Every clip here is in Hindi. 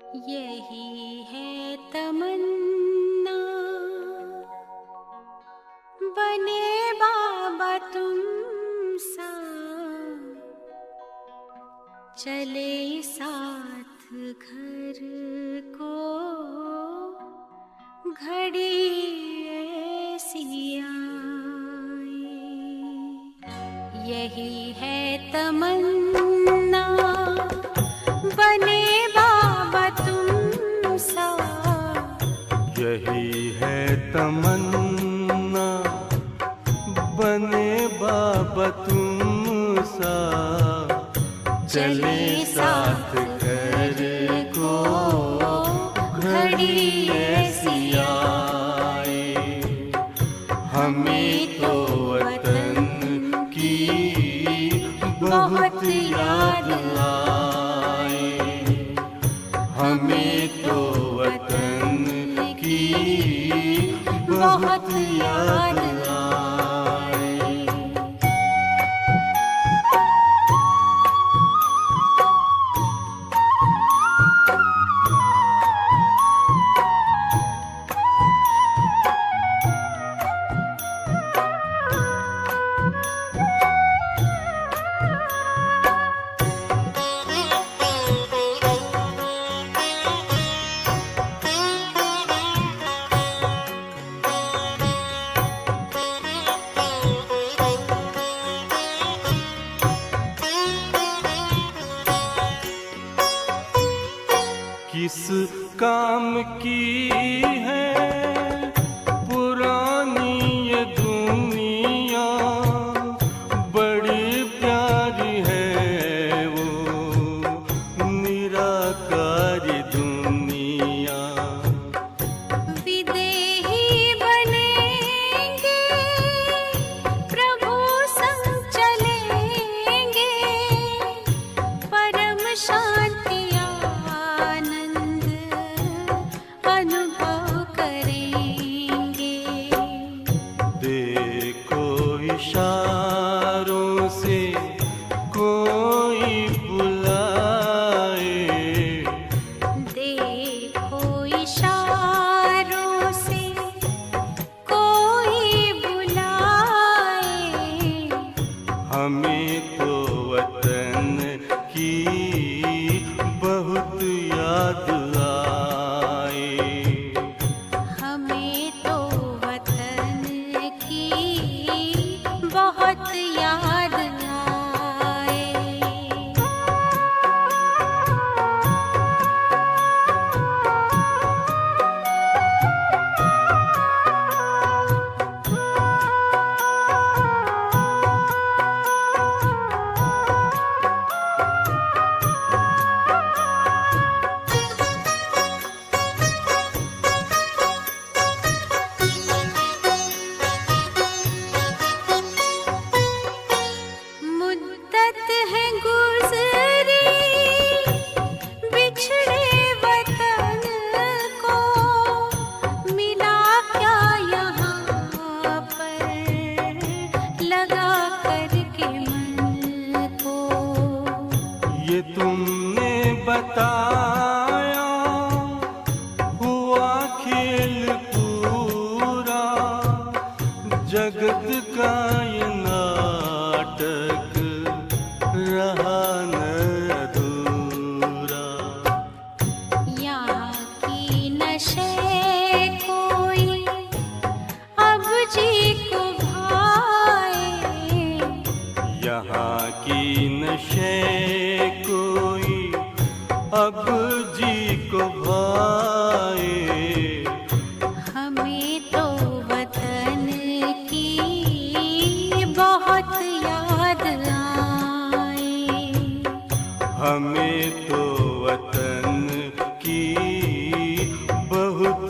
यही है तमन्ना, बने बाबा तुम सा, चले साथ घर को घड़ी ऐसी आए। यही है तमन्ना, बने बाबा तुम सा। यही है तमन्ना, बने बाबा तुम सा, चले साथ घर को घड़ी ऐसी आए। हमें तो वतन की बहुत याद आए, हमें तो वतन की बहुत याद आए। किस काम की है पुरानी ये दुनिया, बड़ी प्यारी है वो निराकारी दुनिया। विदेही बनेंगे, प्रभु संग चलेंगे, परम शांति अनुभव करेंगे। देखो इशारों से कोई बुलाए, देखो इशारों से कोई बुलाए। हमें तो वतन की बहुत याद आए, हमें तो वतन की बहुत याद आए। मुद्दत है गुज़री बिछड़े वतन को, मिला क्या यहाँ पर लगा करके मन को। ये तुमने बताया हुआ खेल पूरा, जगत का ये नाटक रहा न अधूरा। यहाँ की नशे कोई अब जी को भाए, यहाँ की नशे कोई अब जी को भाए। हमें तो वतन की बहुत याद आए। हमें तो वतन की बहुत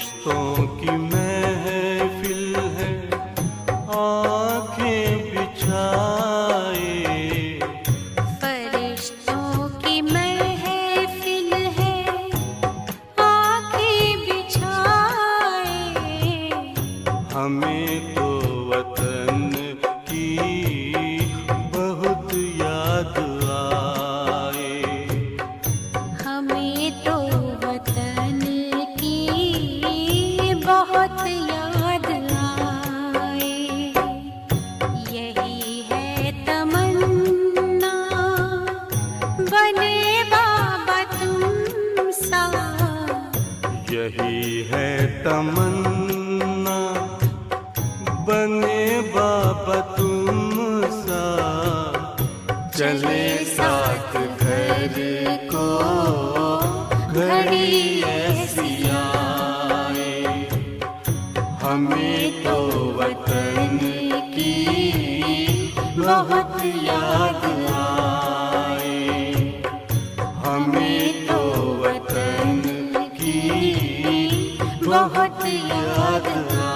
फरिश्तों की महफिल है आंखें बिछाए। फरिश्तों की महफिल है आंखें बिछाए। हमें तो वतन की बहुत याद आए। हमें तो वतन की बहुत याद आए। यही है तमन्ना बने बाबा तुम सा। यही है तमन्ना बने बाबा तुम सा। चले साथ घर को घड़ी ऐसी आए। हमें तो वतन की बहुत याद आए। हमें तो वतन की बहुत याद आए।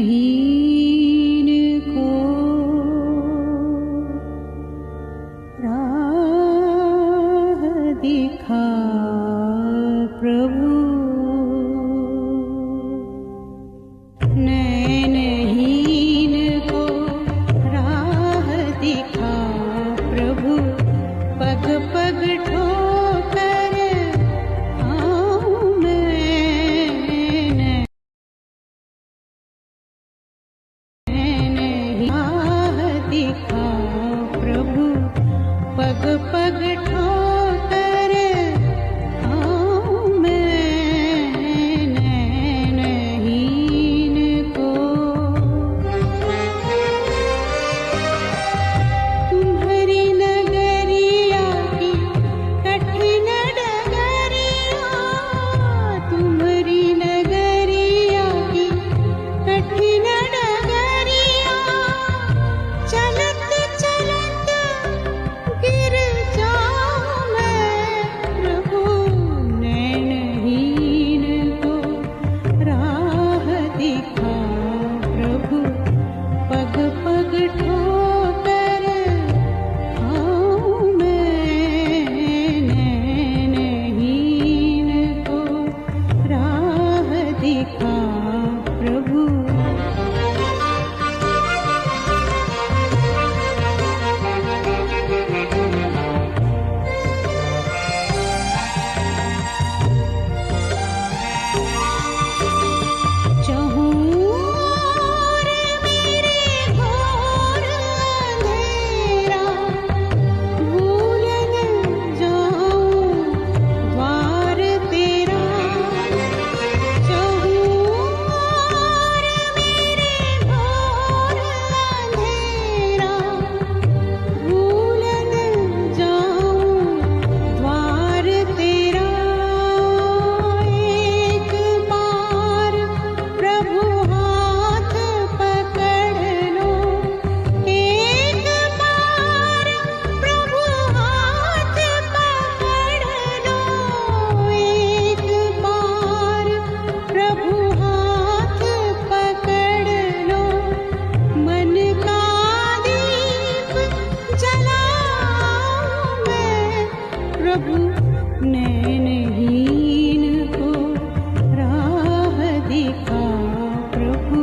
नैनहीन को राह दिखा प्रभु। नैनहीन को राह दिखा प्रभु। पग पग ठोकर आऊं मैं। राह दिखा प्रभु। पग पग ठोकर आऊं मैं नैनहीन को। तुम्हारी नगरिया की कठिन डगरिया। तुम्हारी नगरिया की कठिन डगरिया। चलत चलत गिर जाऊं मैं प्रभु। नैनहीन को राह दिखा प्रभु। पग पग ठोकर आऊं मैं नैनहीन को राह दिखा प्रभु। चहुँओर मेरे घोर अंधेरा। भूल न जाऊं द्वार तेरा। चहुँओर मेरे घोर अंधेरा। भूल न जाऊं द्वार तेरा। एक बार प्रभु हाथ पकड़ लो। एक बार प्रभु हाथ पकड़ लो। एक बार प्रभु हाथ पकड़ लो। मन का दीप जलाऊं मैं प्रभु। नैनहीन को राह दिखा प्रभु।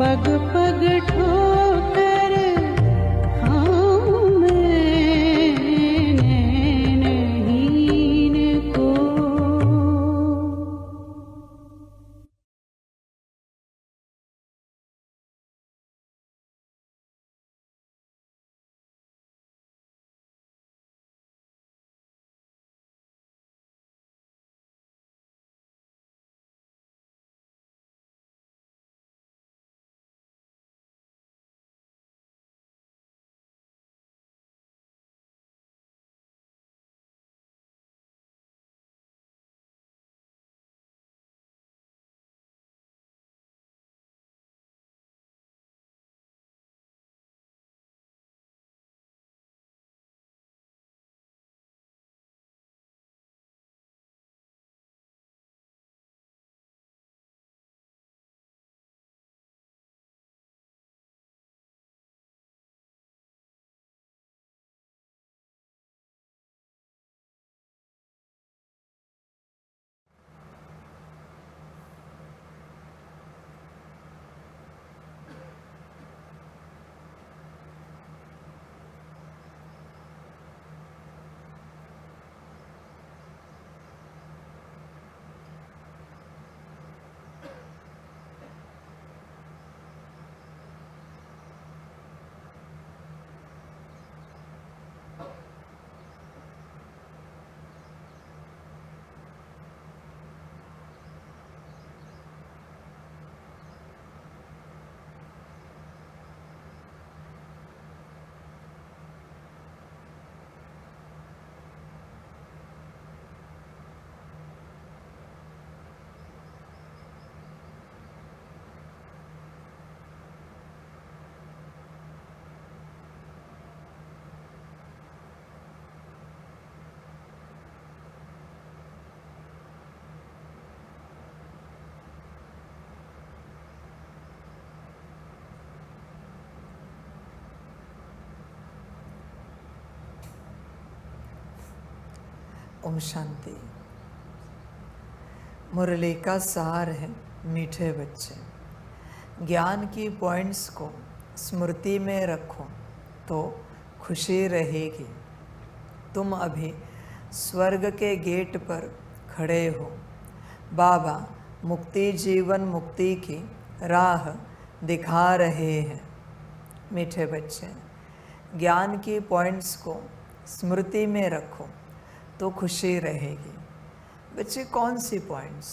पग पग ठोकर आऊं मैं नैनहीन को। ओम शांति। मुरली का सार है मीठे बच्चे, ज्ञान की पॉइंट्स को स्मृति में रखो तो खुशी रहेगी। तुम अभी स्वर्ग के गेट पर खड़े हो। बाबा मुक्ति जीवन मुक्ति की राह दिखा रहे हैं। मीठे बच्चे, ज्ञान की पॉइंट्स को स्मृति में रखो तो खुशी रहेगी। बच्चे, कौन सी पॉइंट्स?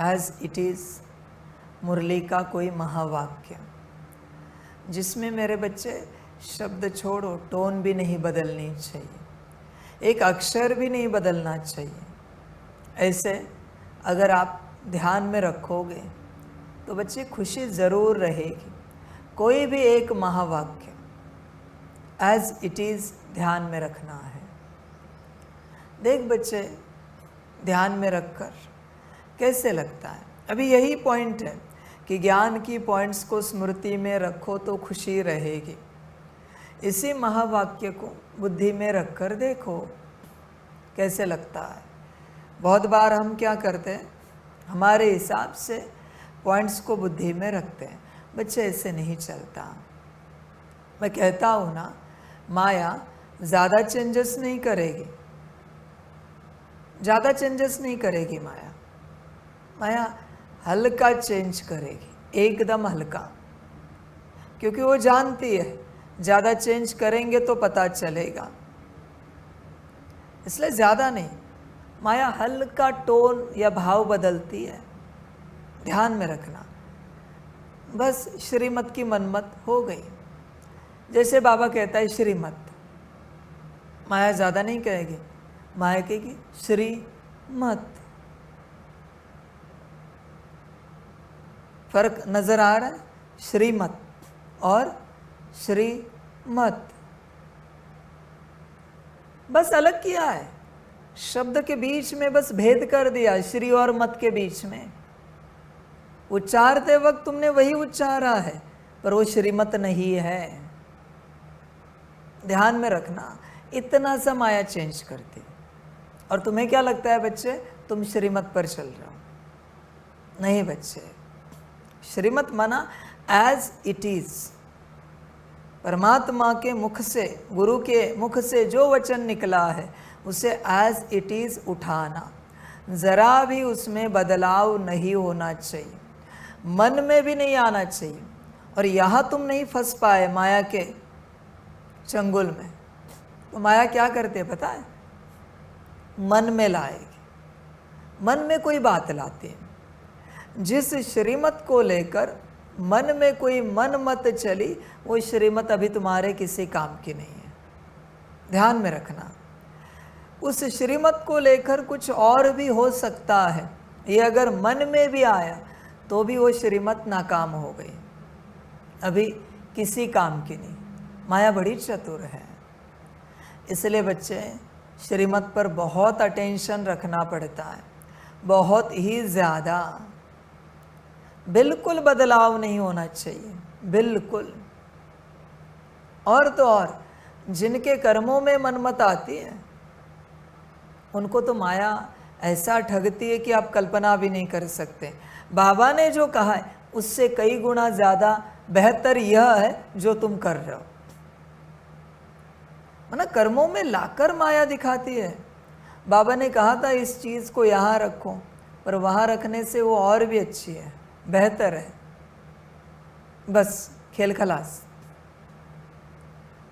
एज इट इज़ मुरली का कोई महावाक्य जिसमें मेरे बच्चे शब्द छोड़ो, टोन भी नहीं बदलनी चाहिए, एक अक्षर भी नहीं बदलना चाहिए। ऐसे अगर आप ध्यान में रखोगे तो बच्चे खुशी ज़रूर रहेगी। कोई भी एक महावाक्य एज इट इज़ ध्यान में रखना है। देख बच्चे, ध्यान में रखकर कैसे लगता है? अभी यही पॉइंट है कि ज्ञान की पॉइंट्स को स्मृति में रखो तो खुशी रहेगी। इसी महावाक्य को बुद्धि में रखकर देखो कैसे लगता है। बहुत बार हम क्या करते हैं, हमारे हिसाब से पॉइंट्स को बुद्धि में रखते हैं। बच्चे, ऐसे नहीं चलता। मैं कहता हूँ ना, माया ज़्यादा चेंजेस नहीं करेगी, ज़्यादा चेंजेस नहीं करेगी। माया हल्का चेंज करेगी, एकदम हल्का, क्योंकि वो जानती है ज़्यादा चेंज करेंगे तो पता चलेगा, इसलिए ज़्यादा नहीं। माया हल्का टोन या भाव बदलती है, ध्यान में रखना। बस श्रीमत की मनमत हो गई। जैसे बाबा कहता है श्रीमत, माया ज़्यादा नहीं कहेगी, माया कहेगी श्रीमत। फर्क नजर आ रहा है? श्रीमत और श्रीमत बस अलग किया है, शब्द के बीच में बस भेद कर दिया, श्री और मत के बीच में। उच्चारते वक्त तुमने वही उच्चारा है, पर वो श्रीमत नहीं है। ध्यान में रखना, इतना सा माया चेंज करती। और तुम्हें क्या लगता है बच्चे, तुम श्रीमत पर चल रहे हो? नहीं बच्चे, श्रीमत माना एज इट इज। परमात्मा के मुख से, गुरु के मुख से जो वचन निकला है उसे एज इट इज उठाना, ज़रा भी उसमें बदलाव नहीं होना चाहिए, मन में भी नहीं आना चाहिए। और यहाँ तुम नहीं फंस पाए माया के चंगुल में, तो माया क्या करते पता है? मन में लाएगी, मन में कोई बात लाती है। जिस श्रीमत को लेकर मन में कोई मन मत चली, वो श्रीमत अभी तुम्हारे किसी काम की नहीं है। ध्यान में रखना, उस श्रीमत को लेकर कुछ और भी हो सकता है। ये अगर मन में भी आया तो भी वो श्रीमत नाकाम हो गई, अभी किसी काम की नहीं। माया बड़ी चतुर है, इसलिए बच्चे श्रीमत पर बहुत अटेंशन रखना पड़ता है, बहुत ही ज़्यादा। बिल्कुल बदलाव नहीं होना चाहिए, बिल्कुल। और तो और जिनके कर्मों में मनमत आती है उनको तो माया ऐसा ठगती है कि आप कल्पना भी नहीं कर सकते। बाबा ने जो कहा है उससे कई गुना ज़्यादा बेहतर यह है जो तुम कर रहे हो। ना कर्मों में लाकर माया दिखाती है। बाबा ने कहा था इस चीज़ को यहाँ रखो, पर वहाँ रखने से वो और भी अच्छी है, बेहतर है। बस खेल खलास।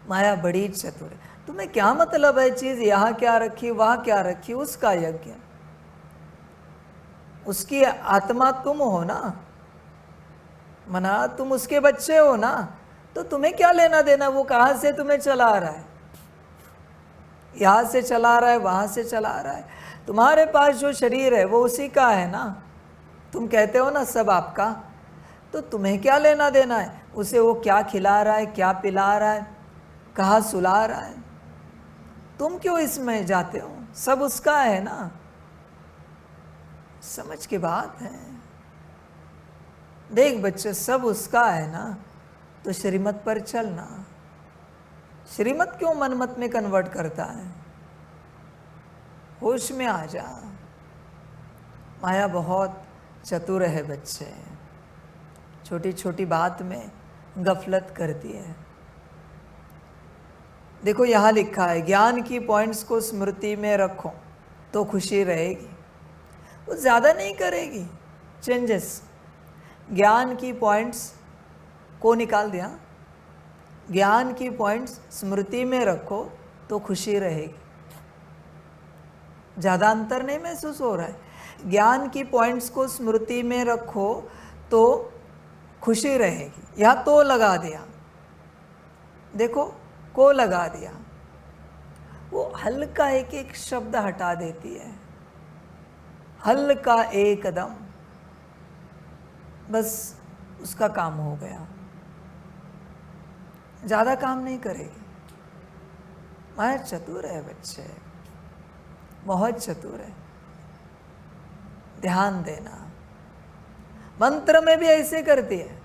माया बड़ी चतुर है। तुम्हें क्या मतलब है चीज़ यहाँ क्या रखी वहाँ क्या रखी, उसका यज्ञ। उसकी आत्मा तुम हो ना, मना तुम उसके बच्चे हो ना, तो तुम्हें क्या लेना देना वो कहाँ से तुम्हें चला रहा है। यहाँ से चला रहा है, वहाँ से चला रहा है। तुम्हारे पास जो शरीर है वो उसी का है ना। तुम कहते हो ना सब आपका, तो तुम्हें क्या लेना देना है उसे, वो क्या खिला रहा है, क्या पिला रहा है, कहाँ सुला रहा है। तुम क्यों इसमें जाते हो, सब उसका है ना। समझ की बात है। देख बच्चे, सब उसका है ना, तो श्रीमत पर चलना। श्रीमत क्यों मनमत में कन्वर्ट करता है? होश में आ जा। माया बहुत चतुर है बच्चे, छोटी छोटी बात में गफलत करती है। देखो यहाँ लिखा है, ज्ञान की पॉइंट्स को स्मृति में रखो तो खुशी रहेगी। वो ज़्यादा नहीं करेगी चेंजेस। ज्ञान की पॉइंट्स को निकाल दिया, ज्ञान की पॉइंट्स स्मृति में रखो तो खुशी रहेगी। ज़्यादा अंतर नहीं महसूस हो रहा है। ज्ञान की पॉइंट्स को स्मृति में रखो तो खुशी रहेगी। यहाँ तो लगा दिया, देखो को लगा दिया, वो हल्का एक एक शब्द हटा देती है, हल्का एकदम, बस उसका काम हो गया। ज़्यादा काम नहीं करेगी। माया चतुर है बच्चे, बहुत चतुर है। ध्यान देना। मंत्र में भी ऐसे करती है।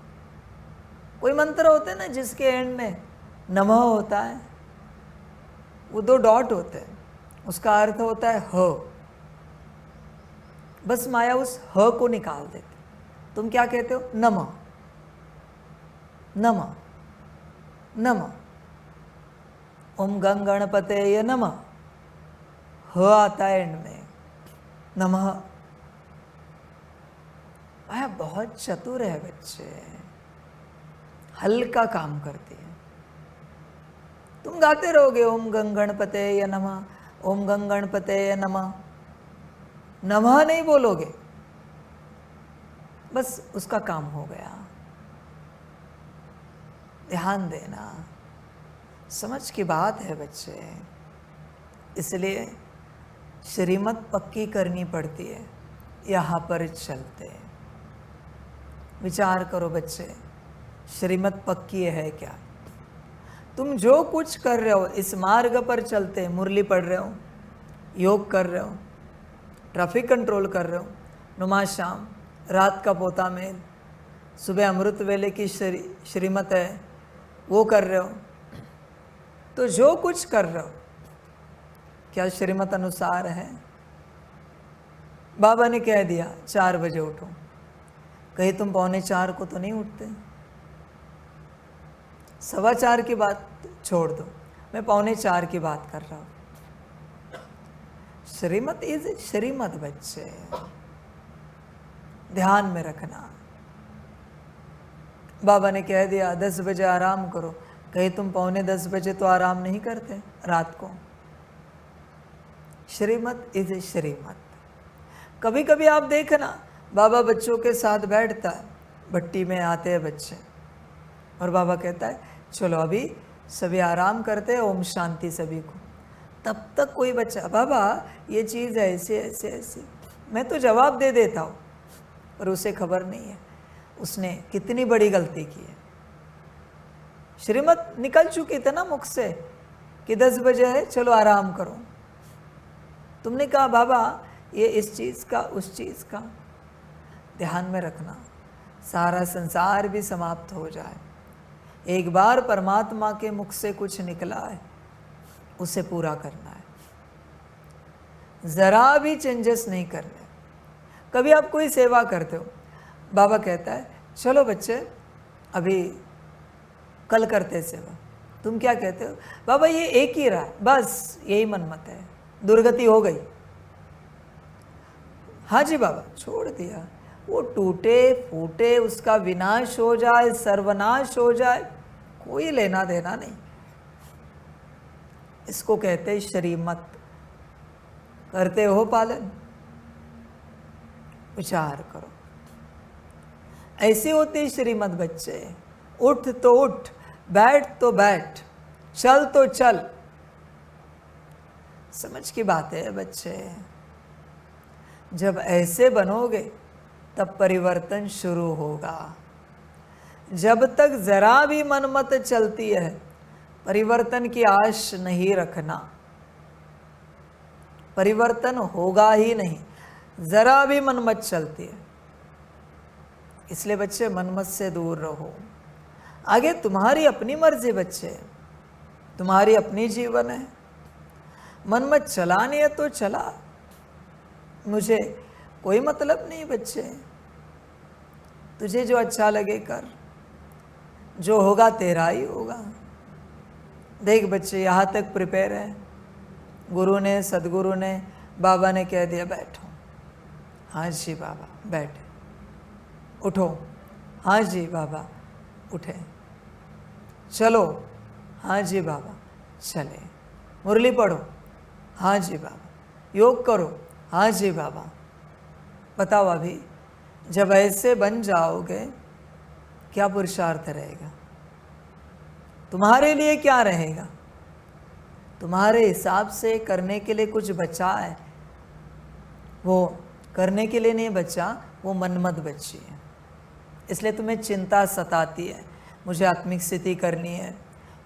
कोई मंत्र होते हैं ना जिसके एंड में नमः होता है, वो 2 डॉट होते हैं, उसका अर्थ होता है ह। बस माया उस ह को निकाल देती। तुम क्या कहते हो? नमः, नमः, नमः। ओम गंग गणपतये नमः, ह आता है एंड में, नमः। माया बहुत चतुर है बच्चे, हल्का काम करती है। तुम गाते रहोगे ओम गंग गणपतये नमः, ओम गंग गणपतये नमः, नमः नहीं बोलोगे, बस उसका काम हो गया। ध्यान देना, समझ की बात है बच्चे। इसलिए श्रीमत पक्की करनी पड़ती है। यहाँ पर चलते विचार करो बच्चे, श्रीमत पक्की है क्या? तुम जो कुछ कर रहे हो इस मार्ग पर चलते, मुरली पढ़ रहे हो, योग कर रहे हो, ट्रैफिक कंट्रोल कर रहे हो, नुमा शाम, रात का पोता मेल, सुबह अमृत वेले की श्रीमत है वो कर रहे हो, तो जो कुछ कर रहे हो क्या श्रीमत अनुसार है? बाबा ने कह दिया 4 बजे उठो, कहीं तुम 3:45 को तो नहीं उठते? 4:15 की बात छोड़ दो, मैं 3:45 की बात कर रहा हूँ। श्रीमत इज श्रीमत बच्चे, ध्यान में रखना। बाबा ने कह दिया 10 बजे आराम करो, कहीं तुम 9:45 बजे तो आराम नहीं करते रात को? श्रीमत इज श्रीमत। कभी कभी आप देखना, बाबा बच्चों के साथ बैठता है, भट्टी में आते हैं बच्चे और बाबा कहता है चलो अभी सभी आराम करते हैं, ओम शांति सभी को। तब तक कोई बच्चा, बाबा ये चीज़ ऐसे ऐसे ऐसे, मैं तो जवाब दे देता हूँ, पर उसे खबर नहीं है उसने कितनी बड़ी गलती की है। श्रीमत निकल चुकी थी ना मुख से कि 10 बजे है चलो आराम करो। तुमने कहा बाबा ये इस चीज़ का उस चीज़ का। ध्यान में रखना, सारा संसार भी समाप्त हो जाए, एक बार परमात्मा के मुख से कुछ निकला है उसे पूरा करना है, ज़रा भी चेंजेस नहीं करने। कभी आप कोई सेवा करते हो, बाबा कहता है चलो बच्चे अभी कल करते सेवा, तुम क्या कहते हो? बाबा ये एक ही रहा, बस यही मनमत है, दुर्गति हो गई। हाँ जी बाबा, छोड़ दिया, वो टूटे फूटे, उसका विनाश हो जाए, सर्वनाश हो जाए, कोई लेना देना नहीं। इसको कहते हैं श्रीमत। करते हो पालन? विचार करो, ऐसे होते श्रीमत बच्चे। उठ तो उठ, बैठ तो बैठ, चल तो चल। समझ की बात है बच्चे। जब ऐसे बनोगे तब परिवर्तन शुरू होगा। जब तक जरा भी मनमत चलती है, परिवर्तन की आश नहीं रखना, परिवर्तन होगा ही नहीं। जरा भी मनमत चलती है, इसलिए बच्चे मनमत से दूर रहो। आगे तुम्हारी अपनी मर्जी बच्चे, तुम्हारी अपनी जीवन है। मनमत चलानी है तो चला, मुझे कोई मतलब नहीं बच्चे, तुझे जो अच्छा लगे कर, जो होगा तेरा ही होगा। देख बच्चे यहाँ तक प्रिपेयर है, गुरु ने, सदगुरु ने, बाबा ने कह दिया बैठो, हाँ जी बाबा बैठे, उठो, हाँ जी बाबा उठे, चलो, हाँ जी बाबा चले, मुरली पढ़ो, हाँ जी बाबा, योग करो, हाँ जी बाबा। बताओ अभी जब ऐसे बन जाओगे क्या पुरुषार्थ रहेगा, तुम्हारे लिए क्या रहेगा? तुम्हारे हिसाब से करने के लिए कुछ बचा है, वो करने के लिए नहीं बचा, वो मनमत बची है। इसलिए तुम्हें चिंता सताती है, मुझे आत्मिक स्थिति करनी है,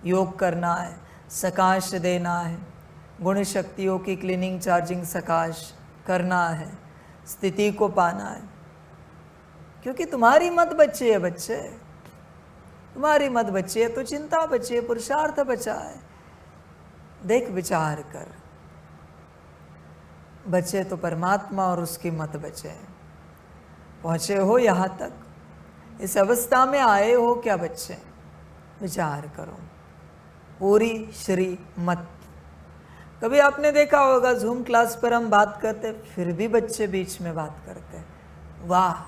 योग करना है, सकाश देना है, गुण शक्तियों की क्लीनिंग चार्जिंग सकाश करना है, स्थिति को पाना है, क्योंकि तुम्हारी मत बची है बच्चे, तुम्हारी मत बची है तो चिंता बची है, पुरुषार्थ बचा है। देख विचार कर, बचे तो परमात्मा और उसकी मत बचे। पहुँचे हो यहाँ तक, इस अवस्था में आए हो क्या बच्चे? विचार करो, पूरी श्री मत। कभी आपने देखा होगा जूम क्लास पर हम बात करते फिर भी बच्चे बीच में बात करते, वाह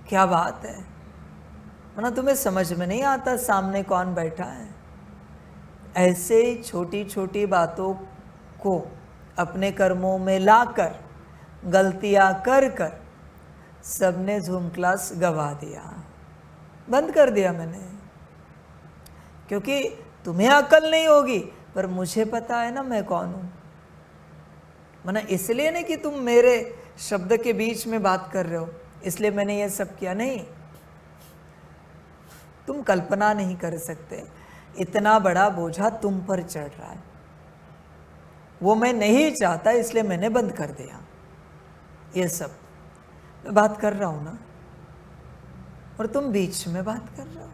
क्या बात है। वरना तुम्हें समझ में नहीं आता सामने कौन बैठा है। ऐसे ही छोटी छोटी बातों को अपने कर्मों में लाकर, गलतियां कर कर सबने जूम क्लास गवा दिया, बंद कर दिया मैंने, क्योंकि तुम्हें अकल नहीं होगी पर मुझे पता है ना मैं कौन हूं। मना इसलिए नहीं कि तुम मेरे शब्द के बीच में बात कर रहे हो इसलिए मैंने ये सब किया, नहीं। तुम कल्पना नहीं कर सकते इतना बड़ा बोझा तुम पर चढ़ रहा है, वो मैं नहीं चाहता इसलिए मैंने बंद कर दिया। ये सब मैं बात कर रहा हूं ना, और तुम बीच में बात कर रहे हो।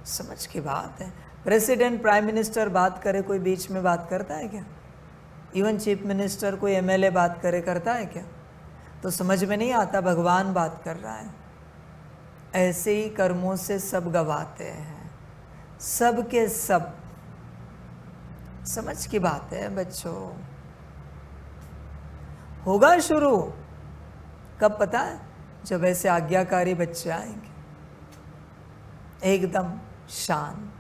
समझ की बात है। प्रेसिडेंट, प्राइम मिनिस्टर बात करे, कोई बीच में बात करता है क्या? इवन चीफ मिनिस्टर, कोई एमएलए बात करे करता है क्या? तो समझ में नहीं आता भगवान बात कर रहा है। ऐसे ही कर्मों से सब गवाते हैं, सब के सब। समझ की बात है बच्चों। होगा शुरू कब पता है? जब ऐसे आज्ञाकारी बच्चे आएंगे, एकदम शांत,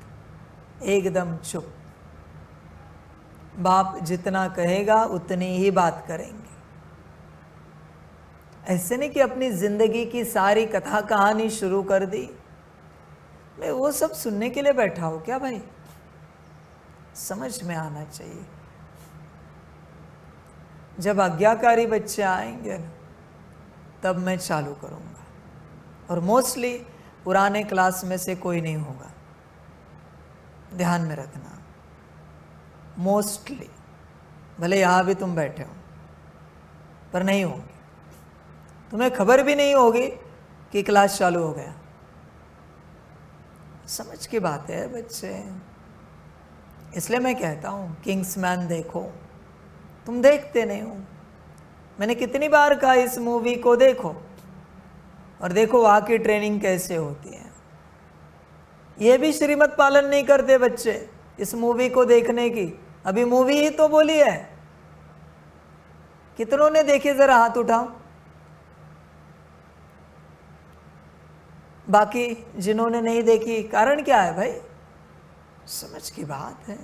एकदम चुप। बाप जितना कहेगा उतनी ही बात करेंगे। ऐसे नहीं कि अपनी जिंदगी की सारी कथा कहानी शुरू कर दी। मैं वो सब सुनने के लिए बैठा हूं क्या भाई? समझ में आना चाहिए। जब आज्ञाकारी बच्चे आएंगे ना, तब मैं चालू करूंगा, और मोस्टली पुराने क्लास में से कोई नहीं होगा, ध्यान में रखना। मोस्टली, भले यहां भी तुम बैठे हो, पर नहीं होंगे। तुम्हें खबर भी नहीं होगी कि क्लास चालू हो गया। समझ की बात है बच्चे। इसलिए मैं कहता हूं किंग्समैन देखो, तुम देखते नहीं हो। मैंने कितनी बार कहा इस मूवी को देखो, और देखो वहां की ट्रेनिंग कैसे होती है। ये भी श्रीमत पालन नहीं करते बच्चे इस मूवी को देखने की। अभी मूवी ही तो बोली है। कितनों ने देखे जरा हाथ उठाओ। बाकी जिन्होंने नहीं देखी, कारण क्या है भाई? समझ की बात है।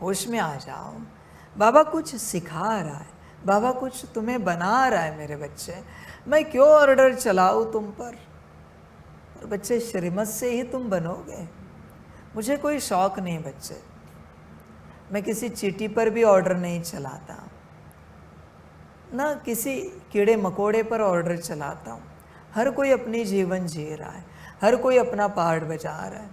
होश में आ जाओ। बाबा कुछ सिखा रहा है, बाबा कुछ तुम्हें बना रहा है मेरे बच्चे। मैं क्यों ऑर्डर चलाऊं तुम पर? और बच्चे श्रीमत से ही तुम बनोगे। मुझे कोई शौक नहीं बच्चे, मैं किसी चीटी पर भी ऑर्डर नहीं चलाता, ना किसी कीड़े मकोड़े पर ऑर्डर चलाता हूँ। हर कोई अपनी जीवन जी रहा है, हर कोई अपना पार्ट बजा रहा है।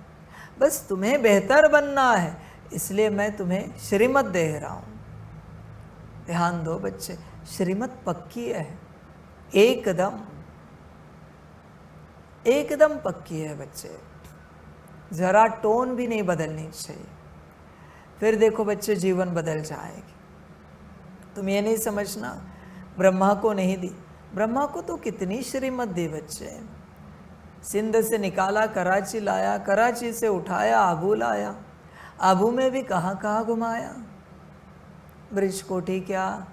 बस तुम्हें बेहतर बनना है, इसलिए मैं तुम्हें श्रीमत दे रहा हूँ। ध्यान दो बच्चे, श्रीमत पक्की है, एकदम एकदम पक्की है बच्चे। जरा टोन भी नहीं बदलनी चाहिए। फिर देखो बच्चे जीवन बदल जाएगी। तुम ये नहीं समझना ब्रह्मा को नहीं दी, ब्रह्मा को तो कितनी श्रीमत दी बच्चे। सिंध से निकाला, कराची लाया, कराची से उठाया, आबू लाया, आबू में भी कहाँ कहाँ घुमाया। ब्रिज कोठी क्या,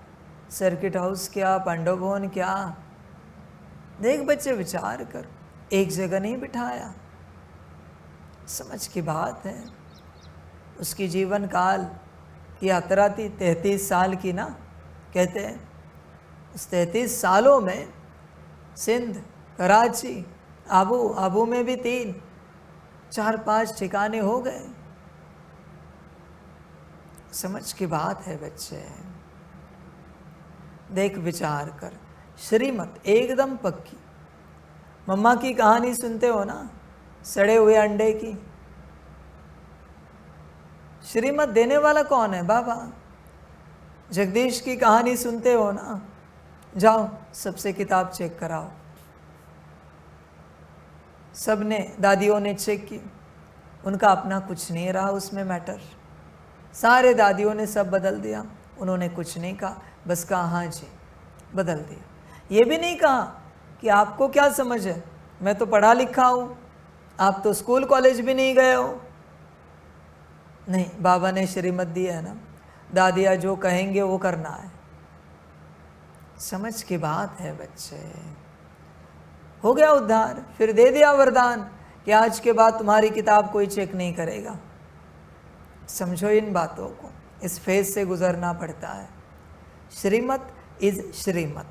सर्किट हाउस क्या, पांडव भवन क्या। देख बच्चे विचार कर, एक जगह नहीं बिठाया। समझ की बात है। उसकी जीवन काल की यात्रा थी 33 साल की ना, कहते हैं। उस 33 सालों में सिंध, कराची, आबू, आबू में भी 3, 4, 5 ठिकाने हो गए। समझ की बात है बच्चे। देख विचार कर, श्रीमत एकदम पक्की। मम्मा की कहानी सुनते हो ना, सड़े हुए अंडे की। श्रीमत देने वाला कौन है? बाबा। जगदीश की कहानी सुनते हो ना, जाओ सबसे किताब चेक कराओ। सब ने, दादियों ने चेक की, उनका अपना कुछ नहीं रहा उसमें मैटर। सारे दादियों ने सब बदल दिया, उन्होंने कुछ नहीं कहा, बस कहा हाँ जी बदल दिया। ये भी नहीं कहा कि आपको क्या समझ है, मैं तो पढ़ा लिखा हूँ, आप तो स्कूल कॉलेज भी नहीं गए हो। नहीं, बाबा ने श्रीमत दी है ना, दादिया जो कहेंगे वो करना है। समझ की बात है बच्चे। हो गया उद्धार, फिर दे दिया वरदान कि आज के बाद तुम्हारी किताब कोई चेक नहीं करेगा। समझो इन बातों को, इस फेज से गुजरना पड़ता है। श्रीमत इज श्रीमत।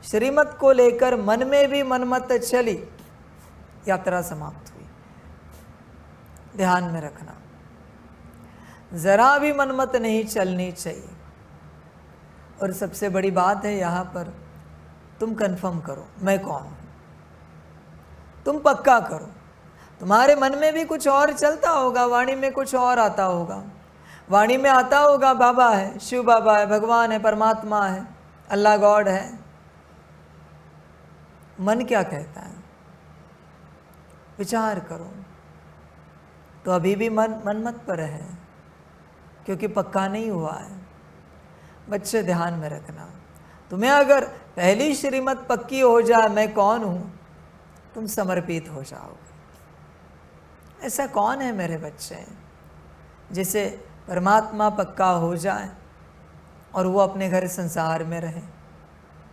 श्रीमत को लेकर मन में भी मनमत चली, यात्रा समाप्त हुई। ध्यान में रखना, जरा भी मनमत नहीं चलनी चाहिए। और सबसे बड़ी बात है यहाँ पर, तुम कंफर्म करो मैं कौन हूँ। तुम पक्का करो। तुम्हारे मन में भी कुछ और चलता होगा, वाणी में कुछ और आता होगा। वाणी में आता होगा बाबा है, शिव बाबा है, भगवान है, परमात्मा है, अल्लाह गॉड है। मन क्या कहता है? विचार करो। तो अभी भी मन मनमत पर है, क्योंकि पक्का नहीं हुआ है। बच्चे ध्यान में रखना, तुम्हें अगर पहली श्रीमत पक्की हो जाए मैं कौन हूँ, तुम समर्पित हो जाओगे। ऐसा कौन है मेरे बच्चे जिसे परमात्मा पक्का हो जाए और वो अपने घर संसार में रहे?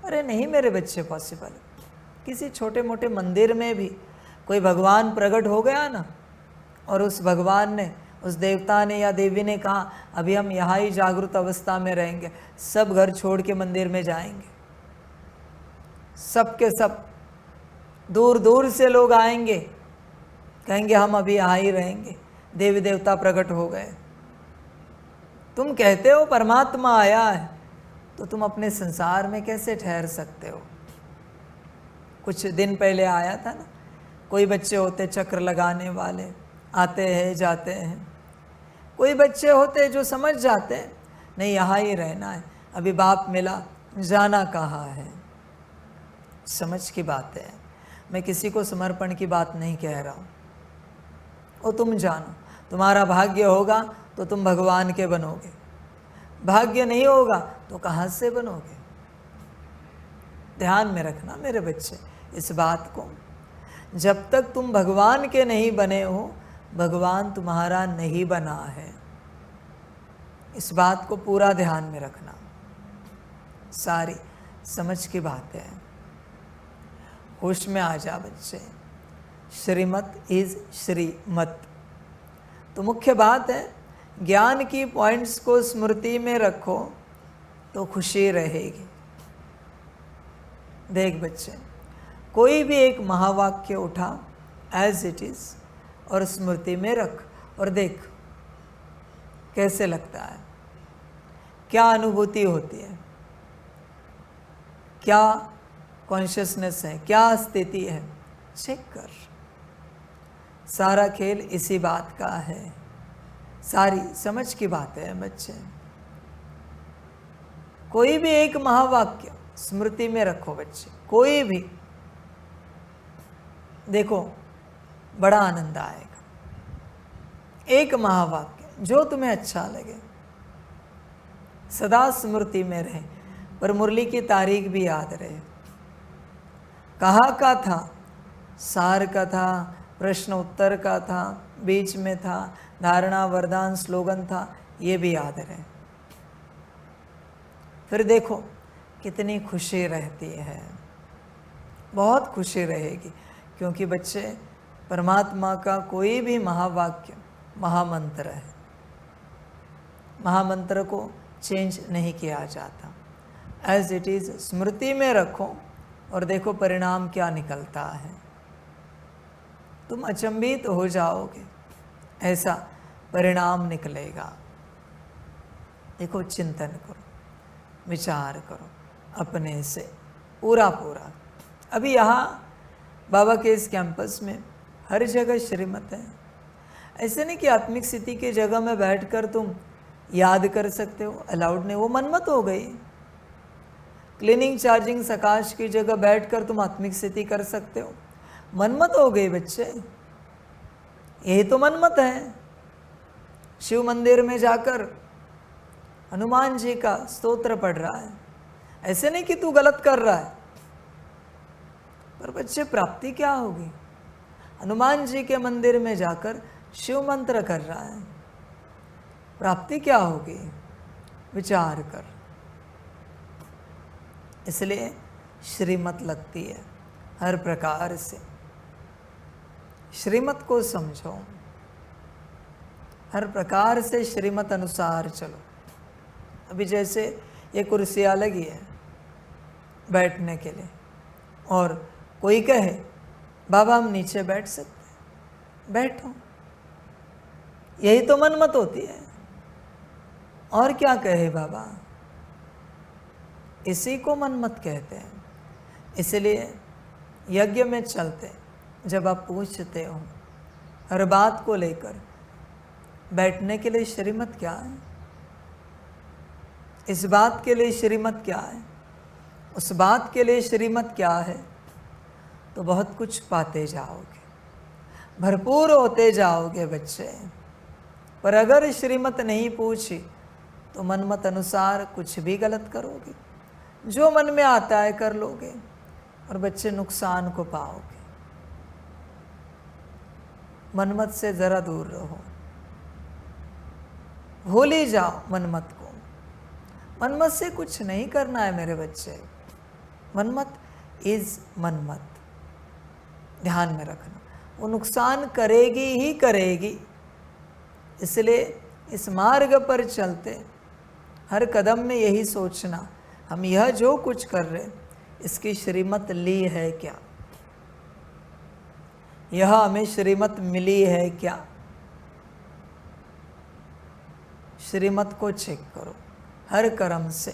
अरे नहीं मेरे बच्चे, पॉसिबल। किसी छोटे मोटे मंदिर में भी कोई भगवान प्रकट हो गया ना, और उस भगवान ने, उस देवता ने या देवी ने कहा अभी हम यहाँ ही जागृत अवस्था में रहेंगे, सब घर छोड़ के मंदिर में जाएंगे। सब के सब दूर दूर से लोग आएंगे, कहेंगे हम अभी यहाँ ही रहेंगे, देवी देवता प्रकट हो गए। तुम कहते हो परमात्मा आया है, तो तुम अपने संसार में कैसे ठहर सकते हो? कुछ दिन पहले आया था ना, कोई बच्चे होते चक्र लगाने वाले, आते हैं जाते हैं। कोई बच्चे होते जो समझ जाते हैं नहीं यहाँ ही रहना है, अभी बाप मिला, जाना कहाँ है। समझ की बात है। मैं किसी को समर्पण की बात नहीं कह रहा हूँ, वो तुम जानो। तुम्हारा भाग्य होगा तो तुम भगवान के बनोगे, भाग्य नहीं होगा तो कहाँ से बनोगे? ध्यान में रखना मेरे बच्चे इस बात को। जब तक तुम भगवान के नहीं बने हो, भगवान तुम्हारा नहीं बना है। इस बात को पूरा ध्यान में रखना। सारी समझ की बात है। होश में आ जा बच्चे। श्रीमत इज श्रीमत। तो मुख्य बात है, ज्ञान की पॉइंट्स को स्मृति में रखो तो खुशी रहेगी। देख बच्चे, कोई भी एक महावाक्य उठा एज इट इज और स्मृति में रख और देख कैसे लगता है, क्या अनुभूति होती है, क्या कॉन्शियसनेस है, क्या स्थिति है, चेक कर। सारा खेल इसी बात का है। सारी समझ की बात है बच्चे। कोई भी एक महावाक्य स्मृति में रखो बच्चे, कोई भी, देखो बड़ा आनंद आएगा। एक महावाक्य जो तुम्हें अच्छा लगे, सदा स्मृति में रहे। पर मुरली की तारीख भी याद रहे। कहाँ का था, सार का था, प्रश्न उत्तर का था, बीच में था, धारणा वरदान स्लोगन था, ये भी याद रहे। फिर देखो कितनी खुशी रहती है, बहुत खुशी रहेगी, क्योंकि बच्चे परमात्मा का कोई भी महावाक्य महामंत्र है। महामंत्र को चेंज नहीं किया जाता, एज इट इज़ स्मृति में रखो और देखो परिणाम क्या निकलता है। तुम अचंभित हो जाओगे, ऐसा परिणाम निकलेगा। देखो, चिंतन करो, विचार करो अपने से पूरा पूरा। अभी यहाँ बाबा के इस कैंपस में हर जगह श्रीमत है। ऐसे नहीं कि आत्मिक स्थिति की जगह में बैठकर तुम याद कर सकते हो, अलाउड नहीं, वो मनमत हो गई। क्लीनिंग चार्जिंग सकाश की जगह बैठकर तुम आत्मिक स्थिति कर सकते हो, मनमत हो गई बच्चे। यही तो मनमत है। शिव मंदिर में जाकर हनुमान जी का स्तोत्र पढ़ रहा है, ऐसे नहीं कि तू गलत कर रहा है, पर बच्चे प्राप्ति क्या होगी? हनुमान जी के मंदिर में जाकर शिव मंत्र कर रहा है, प्राप्ति क्या होगी? विचार कर। इसलिए श्रीमत लगती है हर प्रकार से। श्रीमत को समझो, हर प्रकार से श्रीमत अनुसार चलो। अभी जैसे ये कुर्सियाँ लगी है बैठने के लिए, और कोई कहे बाबा हम नीचे बैठ सकते हैं, बैठो। यही तो मनमत होती है। और क्या कहे बाबा? इसी को मनमत कहते हैं। इसलिए यज्ञ में चलते जब आप पूछते हो हर बात को लेकर, बैठने के लिए श्रीमत क्या है, इस बात के लिए श्रीमत क्या है, उस बात के लिए श्रीमत क्या है, तो बहुत कुछ पाते जाओगे, भरपूर होते जाओगे बच्चे। पर अगर श्रीमत नहीं पूछी तो मनमत अनुसार कुछ भी गलत करोगे, जो मन में आता है कर लोगे, और बच्चे नुकसान को पाओगे। मनमत से जरा दूर रहो, भूल ही जाओ मनमत को। मनमत से कुछ नहीं करना है मेरे बच्चे। मनमत इज मनमत, ध्यान में रखना, वो नुकसान करेगी ही करेगी। इसलिए इस मार्ग पर चलते हर कदम में यही सोचना, हम यह जो कुछ कर रहे इसकी श्रीमत ली है क्या, यह हमें श्रीमत मिली है क्या। श्रीमत को चेक करो हर कर्म से,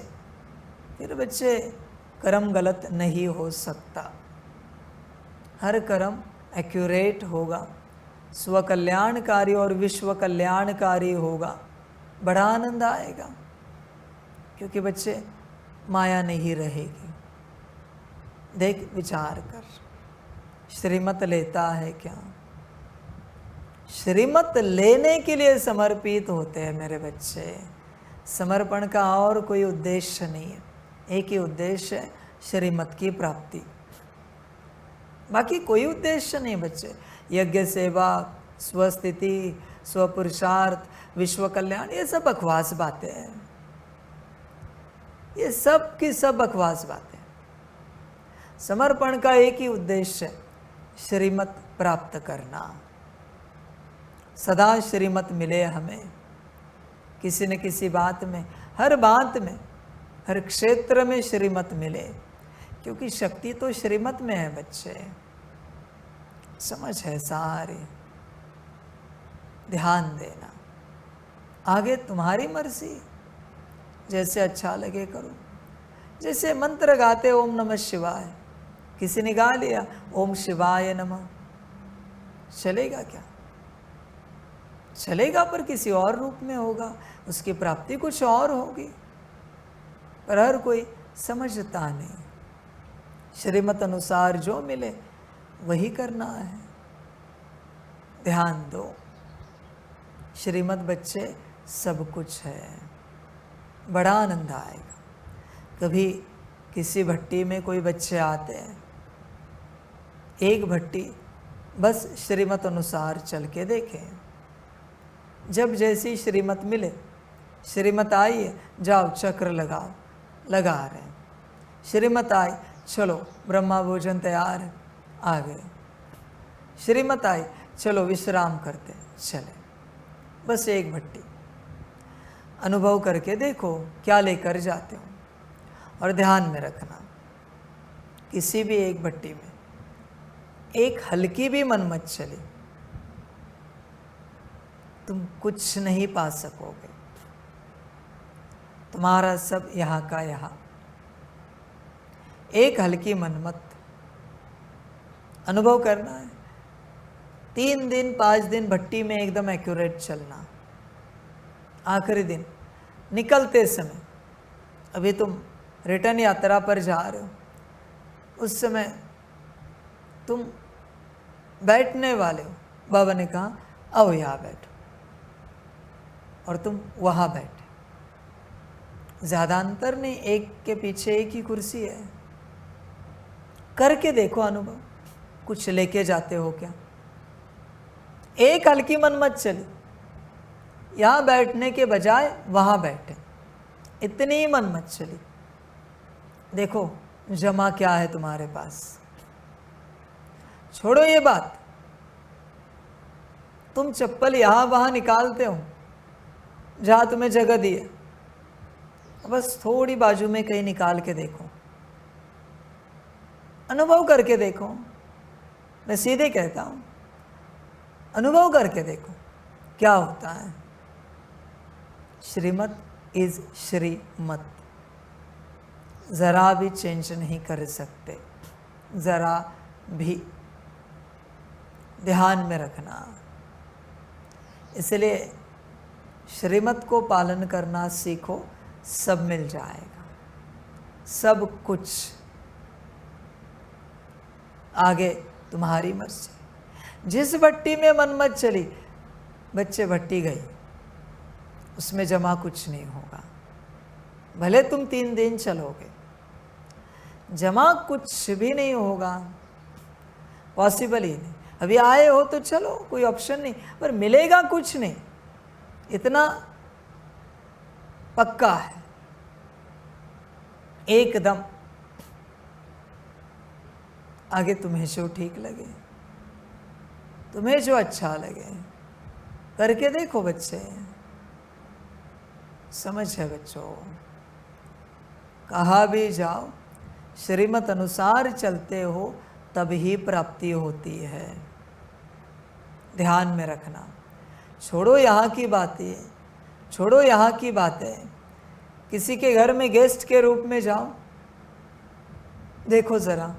फिर बच्चे कर्म गलत नहीं हो सकता। हर कर्म एक्यूरेट होगा, स्वकल्याणकारी और विश्व कल्याणकारी होगा, बड़ा आनंद आएगा, क्योंकि बच्चे माया नहीं रहेगी। देख, विचार कर, श्रीमत लेता है क्या? श्रीमत लेने के लिए समर्पित होते हैं मेरे बच्चे। समर्पण का और कोई उद्देश्य नहीं है, एक ही उद्देश्य है, श्रीमत की प्राप्ति। बाकी कोई उद्देश्य नहीं बच्चे। यज्ञ सेवा, स्वस्थिति, स्वपुरुषार्थ, विश्व कल्याण, ये सब बकवास बातें हैं, ये सब की सब बकवास बातें। समर्पण का एक ही उद्देश्य है, श्रीमत प्राप्त करना। सदा श्रीमत मिले हमें, किसी न किसी बात में, हर बात में, हर क्षेत्र में श्रीमत मिले, क्योंकि शक्ति तो श्रीमत में है बच्चे। समझ है सारे, ध्यान देना। आगे तुम्हारी मर्जी, जैसे अच्छा लगे करो। जैसे मंत्र गाते ओम नमः शिवाय, किसी ने गा लिया ओम शिवाय नमः, चलेगा क्या? चलेगा, पर किसी और रूप में होगा, उसकी प्राप्ति कुछ और होगी। पर हर कोई समझता नहीं। श्रीमत अनुसार जो मिले वही करना है। ध्यान दो, श्रीमत बच्चे सब कुछ है, बड़ा आनंद आएगा। कभी किसी भट्टी में कोई बच्चे आते हैं, एक भट्टी बस श्रीमत अनुसार चल के देखें, जब जैसी श्रीमत मिले, श्रीमत आई है जाओ चक्र लगाओ, लगा रहे हैं, श्रीमत आई चलो ब्रह्मा भोजन तैयार है, आ गए, श्रीमत आई चलो विश्राम करते चले, बस एक भट्टी। अनुभव करके देखो क्या लेकर जाते हो। और ध्यान में रखना, किसी भी एक भट्टी में एक हल्की भी मन मत चली, तुम कुछ नहीं पा सकोगे, तुम्हारा सब यहाँ का यहाँ। एक हल्की मन मत, अनुभव करना है। 3 दिन 5 दिन भट्टी में एकदम एक्यूरेट चलना, आखिरी दिन निकलते समय, अभी तुम रिटर्न यात्रा पर जा रहे हो, उस समय तुम बैठने वाले हो, बाबा ने कहा आओ यहाँ बैठो, और तुम वहाँ बैठे, ज़्यादा अंतर नहीं, एक के पीछे एक ही कुर्सी है। करके देखो अनुभव, कुछ लेके जाते हो क्या। एक हल्की मन मत चली, यहाँ बैठने के बजाय वहाँ बैठे, इतनी ही मन मत चली। देखो जमा क्या है तुम्हारे पास, छोड़ो ये बात, तुम चप्पल यहाँ वहाँ निकालते हो जहाँ तुम्हें जगह दी है, बस थोड़ी बाजू में कहीं निकाल के देखो, अनुभव करके देखो। मैं सीधे कहता हूँ, अनुभव करके देखो क्या होता है। श्रीमत इज श्रीमत, ज़रा भी चेंज नहीं कर सकते, ज़रा भी, ध्यान में रखना। इसलिए श्रीमत को पालन करना सीखो, सब मिल जाएगा, सब कुछ। आगे तुम्हारी मर्जी। जिस भट्टी में मन मत चली, बच्चे भट्टी गई, उसमें जमा कुछ नहीं होगा, भले तुम 3 दिन चलोगे, जमा कुछ भी नहीं होगा, पॉसिबल ही नहीं। अभी आए हो तो चलो, कोई ऑप्शन नहीं, पर मिलेगा कुछ नहीं, इतना पक्का है एकदम। आगे तुम्हें जो ठीक लगे, तुम्हें जो अच्छा लगे, करके देखो बच्चे, समझ है बच्चों। कहाँ भी जाओ, श्रीमत अनुसार चलते हो तभी प्राप्ति होती है, ध्यान में रखना। छोड़ो यहाँ की बातें, छोड़ो यहाँ की बातें। किसी के घर में गेस्ट के रूप में जाओ, देखो ज़रा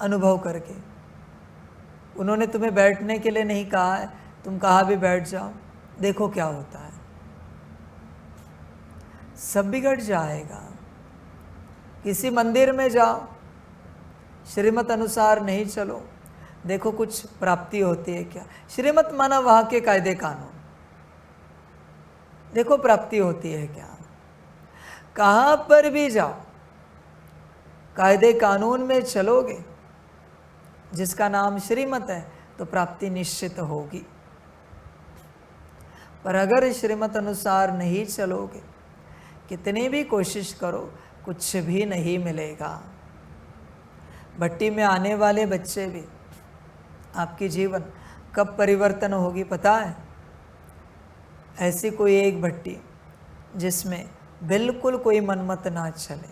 अनुभव करके, उन्होंने तुम्हें बैठने के लिए नहीं कहा है, तुम कहाँ भी बैठ जाओ, देखो क्या होता है, सब बिगड़ जाएगा। किसी मंदिर में जाओ, श्रीमत अनुसार नहीं चलो, देखो कुछ प्राप्ति होती है क्या। श्रीमत माना वहाँ के कायदे कानून, देखो प्राप्ति होती है क्या। कहाँ पर भी जाओ, कायदे कानून में चलोगे, जिसका नाम श्रीमत है, तो प्राप्ति निश्चित होगी। पर अगर श्रीमत अनुसार नहीं चलोगे, कितनी भी कोशिश करो, कुछ भी नहीं मिलेगा। भट्टी में आने वाले बच्चे भी, आपकी जीवन कब परिवर्तन होगी पता है। ऐसी कोई एक भट्टी जिसमें बिल्कुल कोई मनमत ना चले,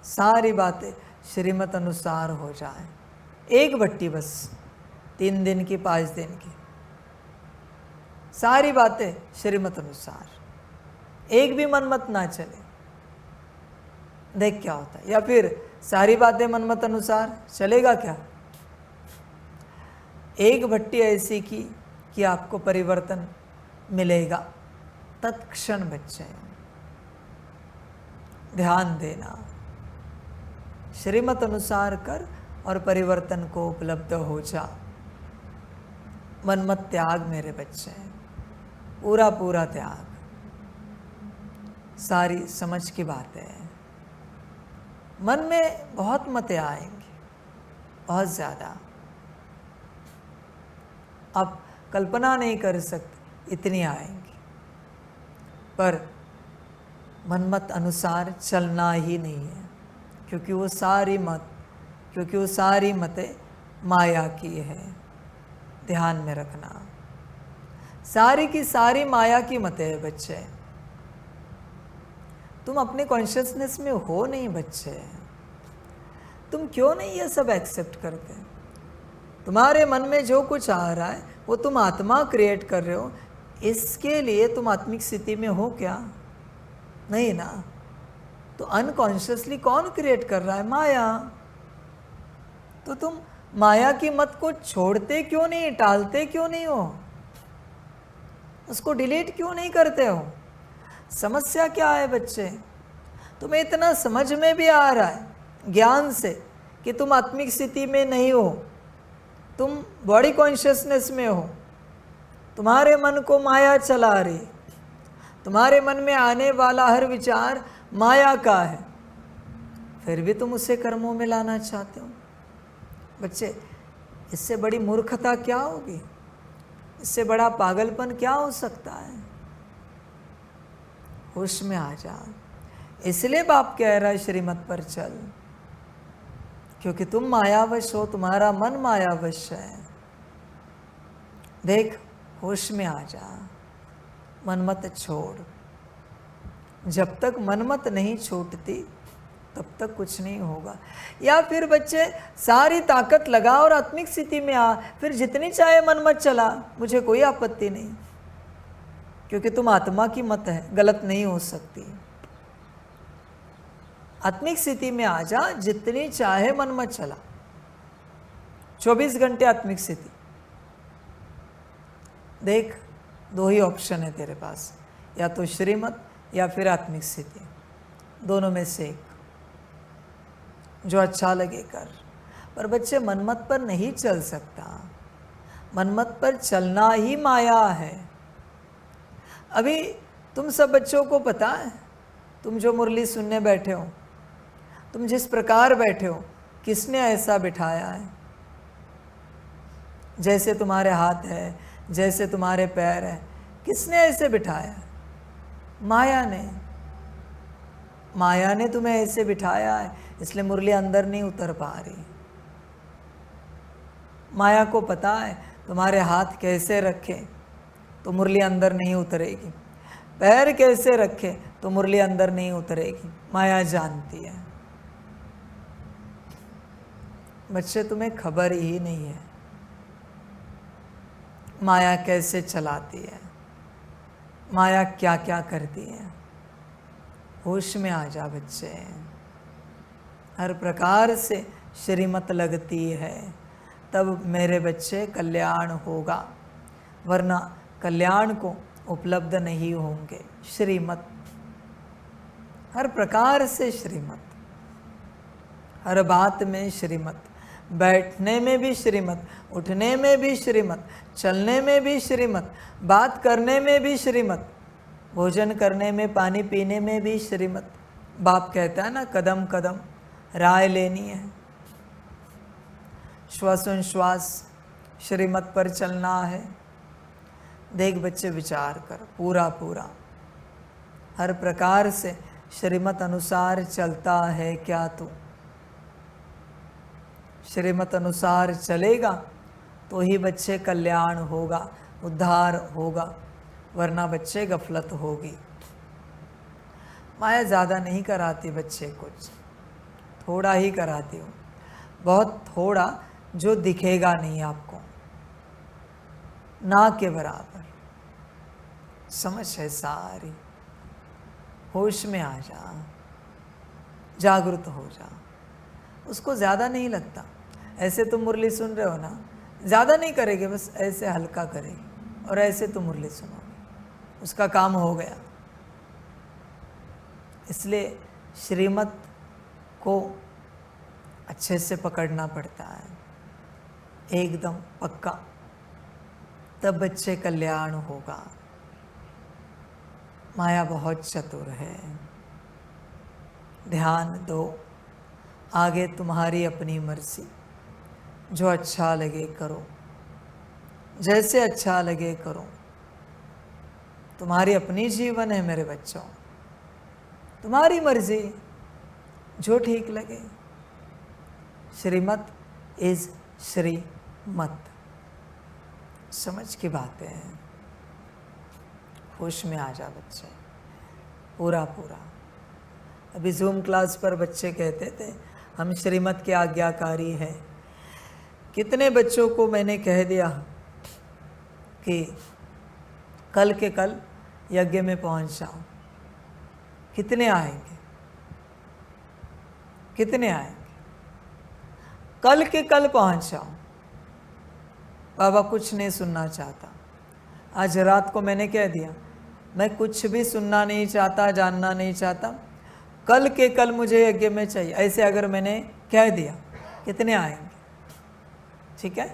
सारी बातें श्रीमत अनुसार हो जाए। एक भट्टी बस, 3 दिन की 5 दिन की, सारी बातें श्रीमत अनुसार, एक भी मनमत ना चले, देख क्या होता है। या फिर सारी बातें मनमत अनुसार, चलेगा क्या। एक भट्टी ऐसी की कि आपको परिवर्तन मिलेगा तत्क्षण। बच्चे ध्यान देना, श्रीमत अनुसार कर और परिवर्तन को उपलब्ध हो जा। मनमत त्याग मेरे बच्चे, पूरा पूरा त्याग। सारी समझ की बातें हैं। मन में बहुत मतें आएंगी, बहुत ज़्यादा, आप कल्पना नहीं कर सकते इतनी आएंगी, पर मनमत अनुसार चलना ही नहीं है, क्योंकि वो सारी मतें माया की है। ध्यान में रखना, सारी की सारी माया की मतें है बच्चे। तुम अपने कॉन्शियसनेस में हो नहीं बच्चे, तुम क्यों नहीं ये सब एक्सेप्ट करते? तुम्हारे मन में जो कुछ आ रहा है वो तुम आत्मा क्रिएट कर रहे हो, इसके लिए तुम आत्मिक स्थिति में हो क्या? नहीं ना। तो अनकॉन्शियसली कौन क्रिएट कर रहा है? माया। तो तुम माया की मत को छोड़ते क्यों नहीं, टालते क्यों नहीं हो, उसको डिलीट क्यों नहीं करते हो? समस्या क्या है बच्चे? तुम्हें इतना समझ में भी आ रहा है ज्ञान से कि तुम आत्मिक स्थिति में नहीं हो, तुम बॉडी कॉन्शियसनेस में हो, तुम्हारे मन को माया चला रही, तुम्हारे मन में आने वाला हर विचार माया का है, फिर भी तुम उसे कर्मों में लाना चाहते हो। बच्चे, इससे बड़ी मूर्खता क्या होगी? इससे बड़ा पागलपन क्या हो सकता है? होश में आ जा। इसलिए बाप कह रहा है श्रीमत पर चल, क्योंकि तुम मायावश हो, तुम्हारा मन मायावश है। देख, होश में आ जा, मनमत छोड़। जब तक मनमत नहीं छूटती तब तक कुछ नहीं होगा। या फिर बच्चे सारी ताकत लगा और आत्मिक स्थिति में आ, फिर जितनी चाहे मनमत चला, मुझे कोई आपत्ति नहीं, क्योंकि तुम आत्मा की मत है, गलत नहीं हो सकती। आत्मिक स्थिति में आ जा, जितनी चाहे मनमत चला, 24 घंटे आत्मिक स्थिति। देख, दो ही ऑप्शन है तेरे पास, या तो श्रीमत या फिर आत्मिक स्थिति, दोनों में से एक, जो अच्छा लगे कर। पर बच्चे, मनमत पर नहीं चल सकता, मनमत पर चलना ही माया है। अभी तुम सब बच्चों को पता है, तुम जो मुरली सुनने बैठे हो, तुम जिस प्रकार बैठे हो, किसने ऐसा बिठाया है? जैसे तुम्हारे हाथ है, जैसे तुम्हारे पैर है, किसने ऐसे बिठाया है? माया ने। माया ने तुम्हें ऐसे बिठाया है, इसलिए मुरली अंदर नहीं उतर पा रही। माया को पता है तुम्हारे हाथ कैसे रखें तो मुरली अंदर नहीं उतरेगी, पैर कैसे रखें तो मुरली अंदर नहीं उतरेगी। माया जानती है। बच्चे, तुम्हें खबर ही नहीं है माया कैसे चलाती है, माया क्या क्या करती है। होश में आ जा बच्चे। हर प्रकार से श्रीमत लगती है, तब मेरे बच्चे कल्याण होगा, वरना कल्याण को उपलब्ध नहीं होंगे। श्रीमत, हर प्रकार से श्रीमत, हर बात में श्रीमत, बैठने में भी श्रीमत, उठने में भी श्रीमत, चलने में भी श्रीमत, बात करने में भी श्रीमत, भोजन करने में, पानी पीने में भी श्रीमत। बाप कहता है ना, कदम कदम राय लेनी है, श्वासोश्वास श्रीमत पर चलना है। देख बच्चे, विचार कर, पूरा पूरा हर प्रकार से श्रीमत अनुसार चलता है क्या तू? श्रीमत अनुसार चलेगा तो ही बच्चे कल्याण होगा, उद्धार होगा, वरना बच्चे गफलत होगी। माया ज़्यादा नहीं कराती बच्चे, कुछ थोड़ा ही कराती हूँ, बहुत थोड़ा, जो दिखेगा नहीं आपको, ना के बराबर। समझ है सारी। होश में आ जा, जागृत हो जा। उसको ज़्यादा नहीं लगता। ऐसे तुम मुरली सुन रहे हो ना, ज़्यादा नहीं करेंगे, बस ऐसे हल्का करेगी और ऐसे तुम मुरली सुनोगे, उसका काम हो गया। इसलिए श्रीमत को अच्छे से पकड़ना पड़ता है, एकदम पक्का। तब बच्चे कल्याण होगा। माया बहुत चतुर है। ध्यान दो, आगे तुम्हारी अपनी मर्जी, जो अच्छा लगे करो, जैसे अच्छा लगे करो। तुम्हारी अपनी जीवन है मेरे बच्चों, तुम्हारी मर्जी, जो ठीक लगे। श्रीमत इज श्रीमत। समझ की बातें हैं। होश में आ जा बच्चे, पूरा पूरा। अभी जूम क्लास पर बच्चे कहते थे हम श्रीमत के आज्ञाकारी हैं। कितने बच्चों को मैंने कह दिया कि कल के कल यज्ञ में पहुंच जाओ। कितने आएंगे? कितने आएंगे? कल के कल पहुंच जाओ। बाबा कुछ नहीं सुनना चाहता। आज रात को मैंने कह दिया मैं कुछ भी सुनना नहीं चाहता, जानना नहीं चाहता, कल के कल मुझे यज्ञ में चाहिए। ऐसे अगर मैंने कह दिया, कितने आएंगे? ठीक है।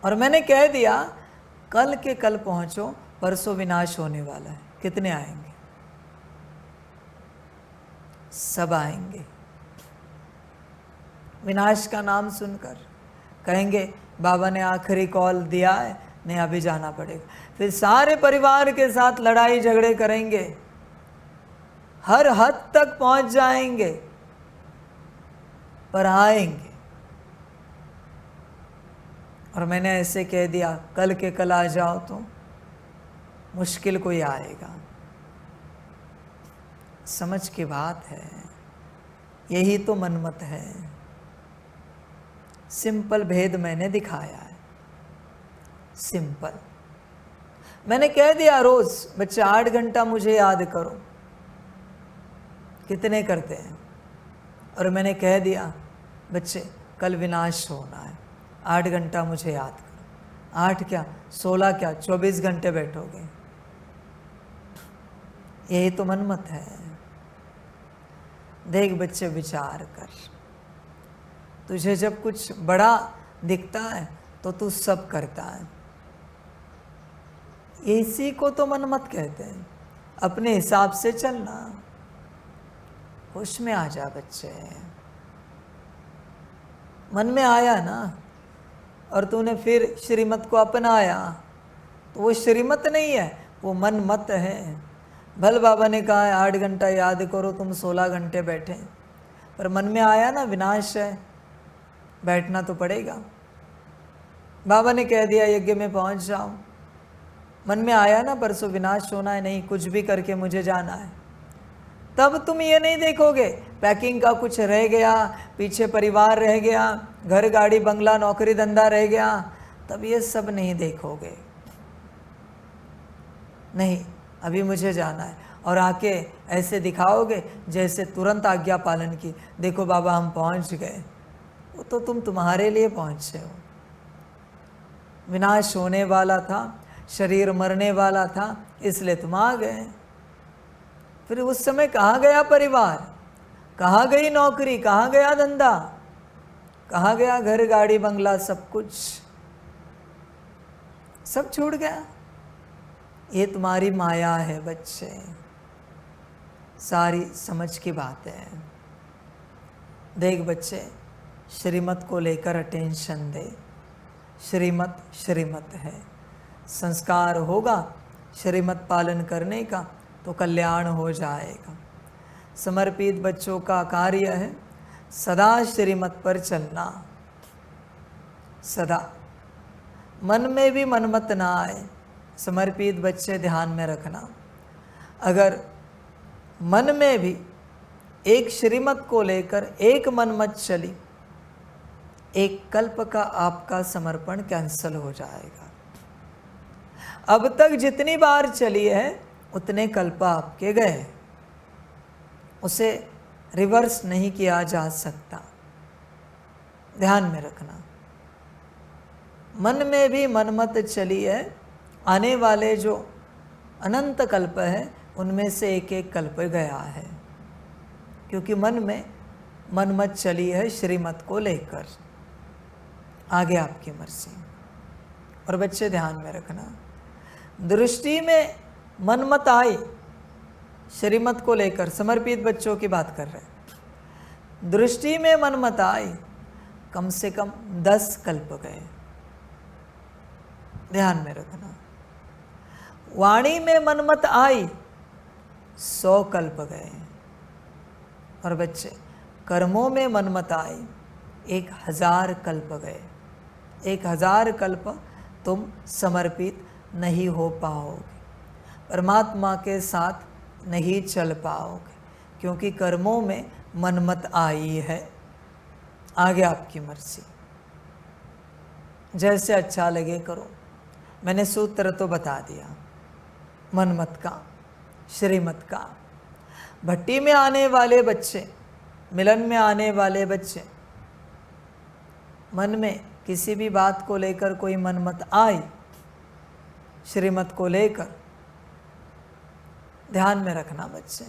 और मैंने कह दिया कल के कल पहुंचो, परसों विनाश होने वाला है। कितने आएंगे? सब आएंगे। विनाश का नाम सुनकर कहेंगे बाबा ने आखिरी कॉल दिया है, नहीं अभी जाना पड़ेगा। फिर सारे परिवार के साथ लड़ाई झगड़े करेंगे, हर हद तक पहुंच जाएंगे, पर आएंगे। और मैंने ऐसे कह दिया कल के कल आ जाओ तो मुश्किल कोई आएगा। समझ की बात है। यही तो मनमत है। सिंपल भेद मैंने दिखाया है। सिंपल मैंने कह दिया रोज बच्चे 8 घंटा मुझे याद करो। कितने करते हैं? और मैंने कह दिया बच्चे कल विनाश होना है, 8 घंटा मुझे याद करो। 8 क्या 16 क्या 24 घंटे बैठोगे। यही तो मनमत है। देख बच्चे विचार कर, तुझे जब कुछ बड़ा दिखता है तो तू सब करता है। इसी को तो मनमत कहते हैं। अपने हिसाब से चलना। होश में आ जा बच्चे। मन में आया ना और तूने फिर श्रीमत को अपनाया तो वो श्रीमत नहीं है, वो मनमत है। भल बाबा ने कहा है 8 घंटा याद करो, तुम 16 घंटे बैठे, पर मन में आया ना विनाश है, बैठना तो पड़ेगा। बाबा ने कह दिया यज्ञ में पहुंच जाओ, मन में आया ना परसों विनाश होना है, नहीं कुछ भी करके मुझे जाना है। तब तुम ये नहीं देखोगे पैकिंग का कुछ रह गया, पीछे परिवार रह गया, घर गाड़ी बंगला नौकरी धंधा रह गया, तब ये सब नहीं देखोगे। नहीं अभी मुझे जाना है, और आके ऐसे दिखाओगे जैसे तुरंत आज्ञा पालन की। देखो बाबा हम पहुंच गए। वो तो तुम तुम्हारे लिए पहुंचे हो। विनाश होने वाला था, शरीर मरने वाला था, इसलिए तुम आ गए। फिर उस समय कहाँ गया परिवार, कहाँ गई नौकरी, कहाँ गया धंधा, कहाँ गया घर गाड़ी बंगला, सब कुछ सब छूट गया। ये तुम्हारी माया है बच्चे। सारी समझ की बात है। देख बच्चे श्रीमत को लेकर अटेंशन दे। श्रीमत श्रीमत है। संस्कार होगा श्रीमत पालन करने का तो कल्याण हो जाएगा। समर्पित बच्चों का कार्य है सदा श्रीमत पर चलना। सदा मन में भी मनमत ना आए। समर्पित बच्चे ध्यान में रखना, अगर मन में भी एक श्रीमत को लेकर एक मनमत चली, एक कल्प का आपका समर्पण कैंसल हो जाएगा। अब तक जितनी बार चली है उतने कल्प आपके गए, उसे रिवर्स नहीं किया जा सकता। ध्यान में रखना। मन में भी मनमत चली है, आने वाले जो अनंत कल्प है उनमें से एक एक कल्प गया है, क्योंकि मन में मनमत चली है श्रीमत को लेकर। आगे आपकी मर्जी। और बच्चे ध्यान में रखना, दृष्टि में मनमत आई, श्रीमत को लेकर समर्पित बच्चों की बात कर रहे हैं। दृष्टि में मनमत आई, कम से कम 10 कल्प गए, ध्यान में रखना। वाणी में मनमत आई, 100 कल्प गए। और बच्चे कर्मों में मनमत आई, 1000 कल्प गए। 1000 कल्प तुम समर्पित नहीं हो पाओगे, परमात्मा के साथ नहीं चल पाओगे, क्योंकि कर्मों में मनमत आई है। आगे आपकी मर्जी, जैसे अच्छा लगे करो। मैंने सूत्र तो बता दिया, मनमत का, श्रीमत का। भट्टी में आने वाले बच्चे, मिलन में आने वाले बच्चे, मन में किसी भी बात को लेकर कोई मनमत आई, श्रीमत को लेकर, ध्यान में रखना बच्चे,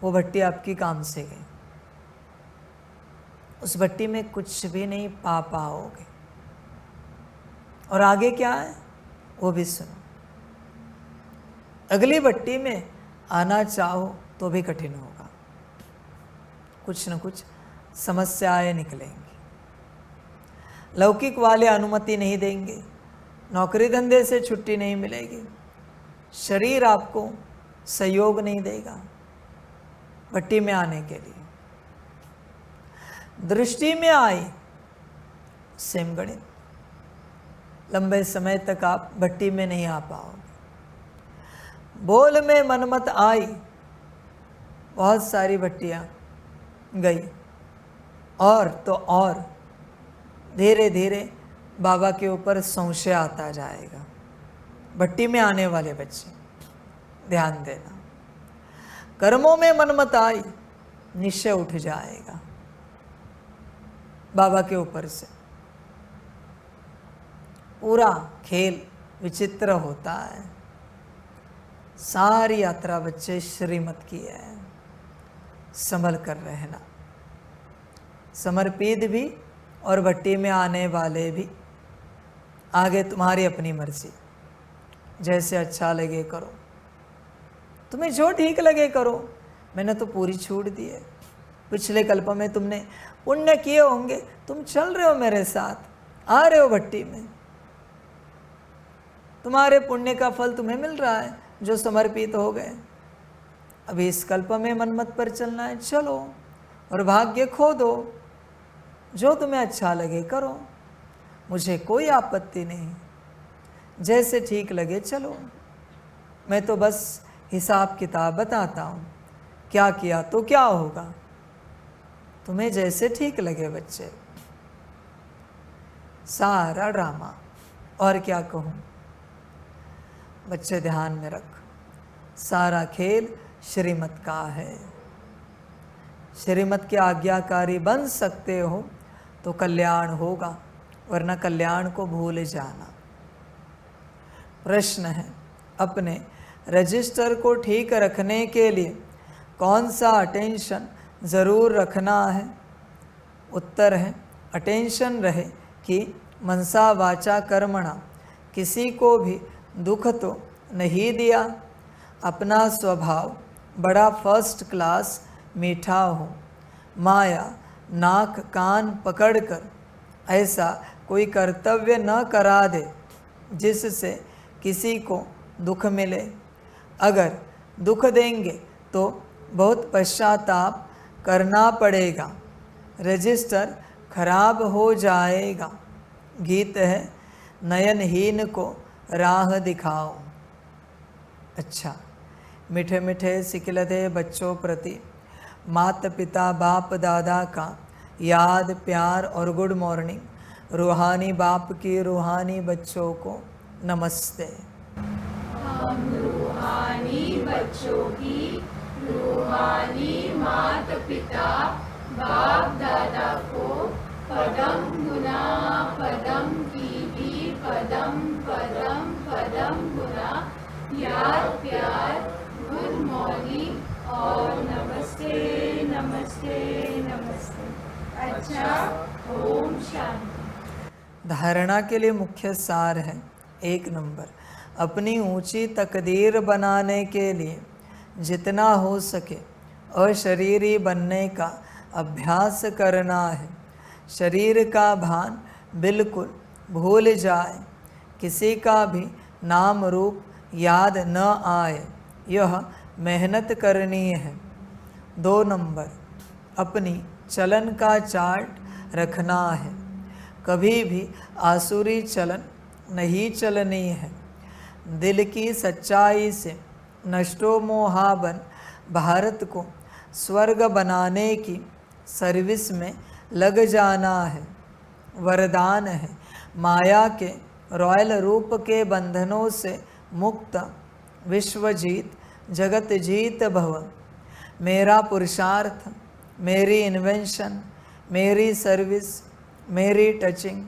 वो भट्टी आपकी काम से गई। उस भट्टी में कुछ भी नहीं पा पाओगे। और आगे क्या है वो भी सुनो। अगली भट्टी में आना चाहो तो भी कठिन होगा, कुछ न कुछ समस्याएं निकलेंगी। लौकिक वाले अनुमति नहीं देंगे, नौकरी धंधे से छुट्टी नहीं मिलेगी, शरीर आपको सहयोग नहीं देगा भट्टी में आने के लिए। दृष्टि में आई, सेम गणित, लंबे समय तक आप भट्टी में नहीं आ पाओगे। बोल में मनमत आई, बहुत सारी भट्टियां गई, और तो और धीरे धीरे बाबा के ऊपर संशय आता जाएगा। भट्टी में आने वाले बच्चे ध्यान देना। कर्मों में मनमत आई, निश्चय उठ जाएगा बाबा के ऊपर से। पूरा खेल विचित्र होता है। सारी यात्रा बच्चे श्रीमत की है, संभल कर रहना। समर्पित भी और भट्टी में आने वाले भी। आगे तुम्हारी अपनी मर्जी, जैसे अच्छा लगे करो, तुम्हें जो ठीक लगे करो। मैंने तो पूरी छूट दी है। पिछले कल्प में तुमने पुण्य किए होंगे, तुम चल रहे हो मेरे साथ, आ रहे हो भट्टी में, तुम्हारे पुण्य का फल तुम्हें मिल रहा है जो समर्पित हो गए। अभी इस कल्प में मनमत पर चलना है, चलो और भाग्य खो दो, जो तुम्हें अच्छा लगे करो, मुझे कोई आपत्ति नहीं, जैसे ठीक लगे चलो। मैं तो बस हिसाब किताब बताता हूँ, क्या किया तो क्या होगा, तुम्हें जैसे ठीक लगे बच्चे। सारा ड्रामा, और क्या कहूँ बच्चे, ध्यान में रख, सारा खेल श्रीमत का है। श्रीमत के आज्ञाकारी बन सकते हो तो कल्याण होगा, वरना कल्याण को भूल जाना। प्रश्न है, अपने रजिस्टर को ठीक रखने के लिए कौन सा अटेंशन ज़रूर रखना है? उत्तर है, अटेंशन रहे कि मनसा वाचा कर्मणा, किसी को भी दुख तो नहीं दिया, अपना स्वभाव बड़ा फर्स्ट क्लास मीठा हो, माया नाक कान पकड़कर ऐसा कोई कर्तव्य न करा दे जिससे किसी को दुख मिले। अगर दुख देंगे तो बहुत पश्चाताप करना पड़ेगा, रजिस्टर खराब हो जाएगा। गीत है, नयनहीन को राह दिखाओ। अच्छा, मीठे मीठे सिकिलते बच्चों प्रति माता पिता बाप दादा का याद प्यार और गुड मॉर्निंग। रूहानी बाप की रूहानी बच्चों को नमस्ते। हम रूहानी बच्चों की रूहानी माता पिता बाप दादा को पदम गुना पदम की भी पदम पदम पदम गुना याद प्यार गुड मॉर्निंग और नमस्ते नमस्ते नमस्ते। अच्छा, ओम शांति। धारणा के लिए मुख्य सार है, 1 नंबर, अपनी ऊंची तकदीर बनाने के लिए जितना हो सके अशरीरी बनने का अभ्यास करना है। शरीर का भान बिल्कुल भूल जाए, किसी का भी नाम रूप याद न आए, यह मेहनत करनी है। 2 नंबर, अपनी चलन का चार्ट रखना है, कभी भी आसुरी चलन नहीं चलनी है। दिल की सच्चाई से नष्टो मोहाबन भारत को स्वर्ग बनाने की सर्विस में लग जाना है। वरदान है, माया के रॉयल रूप के बंधनों से मुक्त विश्वजीत जगत जीत भव। मेरा पुरुषार्थ, मेरी इन्वेंशन, मेरी सर्विस, मेरी टचिंग,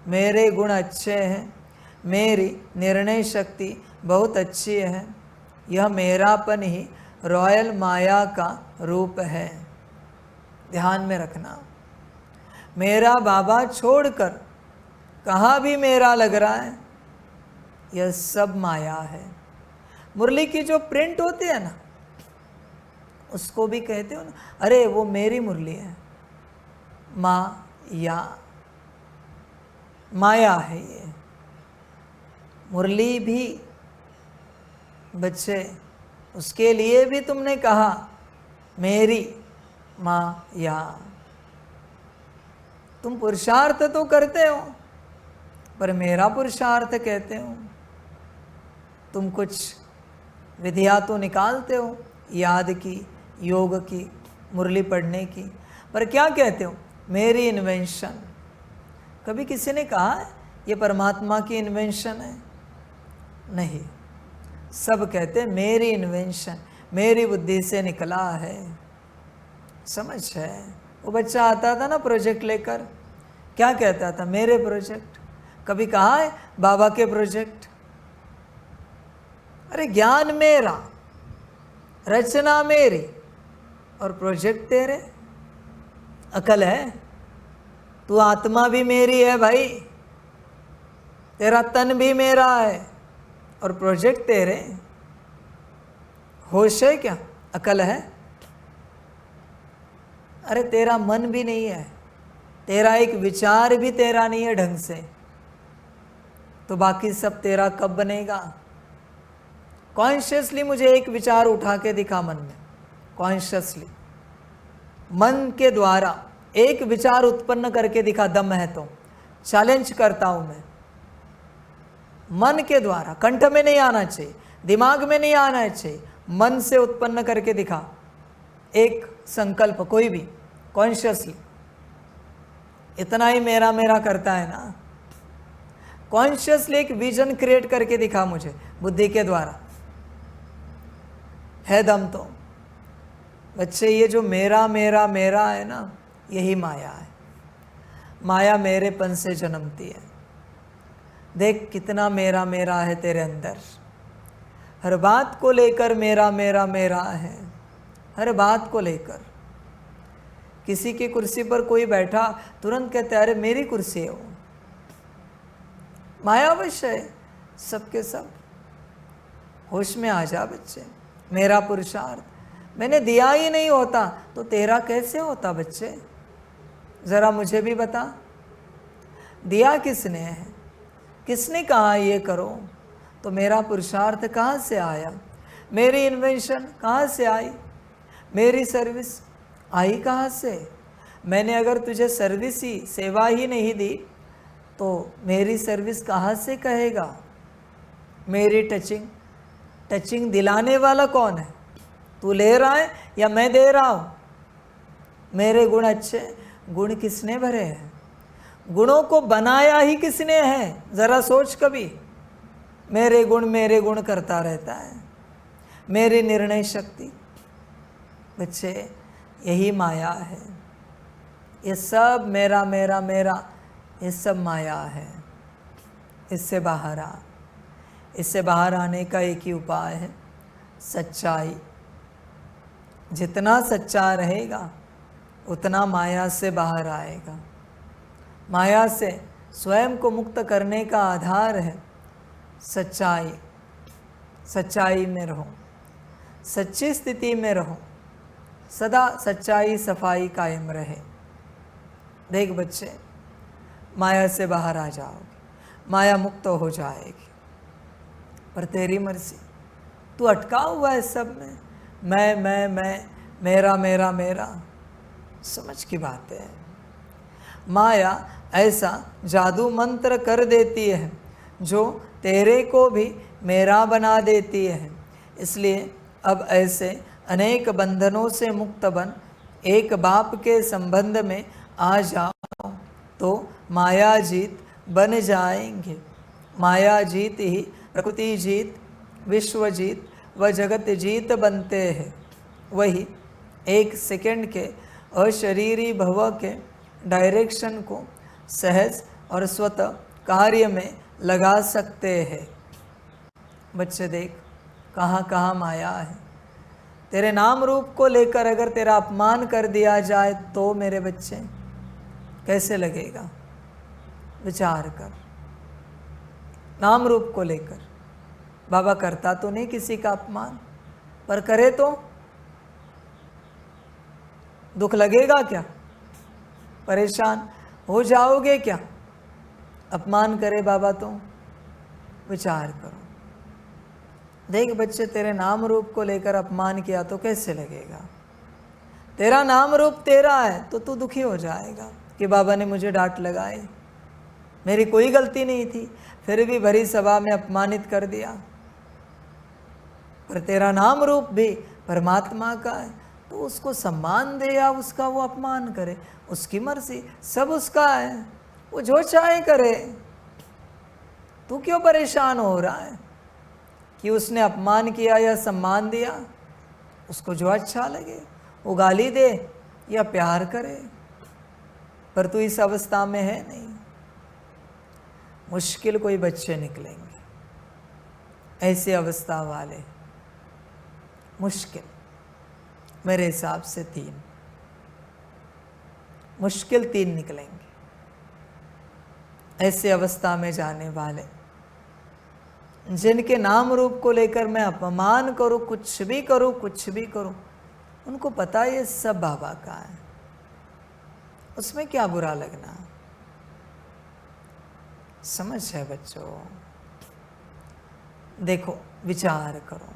मेरे गुण अच्छे हैं, मेरी निर्णय शक्ति बहुत अच्छी है। यह मेरापन ही रॉयल माया का रूप है। ध्यान में रखना, मेरा बाबा छोड़कर कहाँ भी मेरा लग रहा है, यह सब माया है। मुरली की जो प्रिंट होती है ना, उसको भी कहते हो ना, अरे वो मेरी मुरली है। माया है ये मुरली भी। बच्चे, उसके लिए भी तुमने कहा मेरी माया। तुम पुरुषार्थ तो करते हो, पर मेरा पुरुषार्थ कहते हो। तुम कुछ विधियाँ तो निकालते हो, याद की, योग की, मुरली पढ़ने की, पर क्या कहते हो? मेरी इन्वेंशन। कभी किसी ने कहा है ये परमात्मा की इन्वेंशन है? नहीं, सब कहते हैं मेरी इन्वेंशन, मेरी बुद्धि से निकला है। समझ है? वो बच्चा आता था ना प्रोजेक्ट लेकर, क्या कहता था? मेरे प्रोजेक्ट। कभी कहा है बाबा के प्रोजेक्ट? अरे ज्ञान मेरा, रचना मेरी और प्रोजेक्ट तेरे। अकल है? तू आत्मा भी मेरी है भाई, तेरा तन भी मेरा है और प्रोजेक्ट तेरे। होश है क्या? अकल है? अरे तेरा मन भी नहीं है, तेरा एक विचार भी तेरा नहीं है ढंग से, तो बाकी सब तेरा कब बनेगा? कॉन्शियसली मुझे एक विचार उठा के दिखा मन में, कॉन्शियसली मन के द्वारा एक विचार उत्पन्न करके दिखा, दम है तो। चैलेंज करता हूं मैं, मन के द्वारा, कंठ में नहीं आना चाहिए, दिमाग में नहीं आना चाहिए, मन से उत्पन्न करके दिखा एक संकल्प, कोई भी, कॉन्शियसली। इतना ही मेरा मेरा करता है ना। कॉन्शियसली एक विजन क्रिएट करके दिखा मुझे बुद्धि के द्वारा, है दम तो। बच्चे, ये जो मेरा मेरा मेरा है ना, यही माया है। माया मेरेपन से जन्मती है। देख कितना मेरा मेरा है तेरे अंदर, हर बात को लेकर मेरा मेरा मेरा है, हर बात को लेकर। किसी की कुर्सी पर कोई बैठा, तुरंत कहते अरे मेरी कुर्सी है वो। मायावश है सबके सब। होश में आ जा बच्चे। मेरा पुरुषार्थ मैंने दिया ही नहीं होता तो तेरा कैसे होता बच्चे? ज़रा मुझे भी बता, दिया किसने है? किसने कहा ये करो? तो मेरा पुरुषार्थ कहाँ से आया? मेरी इन्वेंशन कहाँ से आई? मेरी सर्विस आई कहाँ से? मैंने अगर तुझे सर्विस ही, सेवा ही नहीं दी तो मेरी सर्विस कहाँ से कहेगा? मेरी टचिंग दिलाने वाला कौन है? तू ले रहा है या मैं दे रहा हूँ? मेरे गुण अच्छे, गुण किसने भरे हैं? गुणों को बनाया ही किसने है? ज़रा सोच कभी। मेरे गुण करता रहता है, मेरी निर्णय शक्ति। बच्चे, यही माया है। ये सब मेरा मेरा मेरा, ये सब माया है। इससे बाहर आ। इससे बाहर आने का एक ही उपाय है, सच्चाई। जितना सच्चा रहेगा उतना माया से बाहर आएगा। माया से स्वयं को मुक्त करने का आधार है सच्चाई। सच्चाई में रहो, सच्ची स्थिति में रहो, सदा सच्चाई सफाई कायम रहे। देख बच्चे, माया से बाहर आ जाओगे, माया मुक्त हो जाएगी, पर तेरी मर्जी। तू अटका हुआ है सब में, मैं, मेरा मेरा मेरा। समझ की बात है, माया ऐसा जादू मंत्र कर देती है जो तेरे को भी मेरा बना देती है। इसलिए अब ऐसे अनेक बंधनों से मुक्त बन एक बाप के संबंध में आ जाओ तो माया जीत बन जाएंगे। माया जीत ही प्रकृति जीत, विश्व जीत व जगत जीत बनते हैं। वही एक सेकंड के अशरीरी भव के डायरेक्शन को सहज और स्वतः कार्य में लगा सकते हैं। बच्चे देख, कहाँ कहाँ माया है। तेरे नाम रूप को लेकर अगर तेरा अपमान कर दिया जाए तो मेरे बच्चे कैसे लगेगा? विचार कर। नाम रूप को लेकर बाबा करता तो नहीं किसी का अपमान, पर करे तो दुख लगेगा क्या? परेशान हो जाओगे क्या? अपमान करे बाबा तो विचार करो। देख बच्चे, तेरे नाम रूप को लेकर अपमान किया तो कैसे लगेगा? तेरा नाम रूप तेरा है तो तू दुखी हो जाएगा कि बाबा ने मुझे डांट लगाई, मेरी कोई गलती नहीं थी, फिर भी भरी सभा में अपमानित कर दिया। पर तेरा नाम रूप भी परमात्मा का है तो उसको सम्मान दे या उसका वो अपमान करे, उसकी मर्जी, सब उसका है, वो जो चाहे करे। तू क्यों परेशान हो रहा है कि उसने अपमान किया या सम्मान दिया? उसको जो अच्छा लगे वो गाली दे या प्यार करे, पर तू इस अवस्था में है नहीं। मुश्किल कोई बच्चे निकलेंगे ऐसी अवस्था वाले, मुश्किल मेरे हिसाब से 3, मुश्किल 3 निकलेंगे ऐसी अवस्था में जाने वाले, जिनके नाम रूप को लेकर मैं अपमान करूं, कुछ भी करूं, कुछ भी करूं, उनको पता है ये सब बाबा का है, उसमें क्या बुरा लगना। समझ है बच्चों? देखो, विचार करो,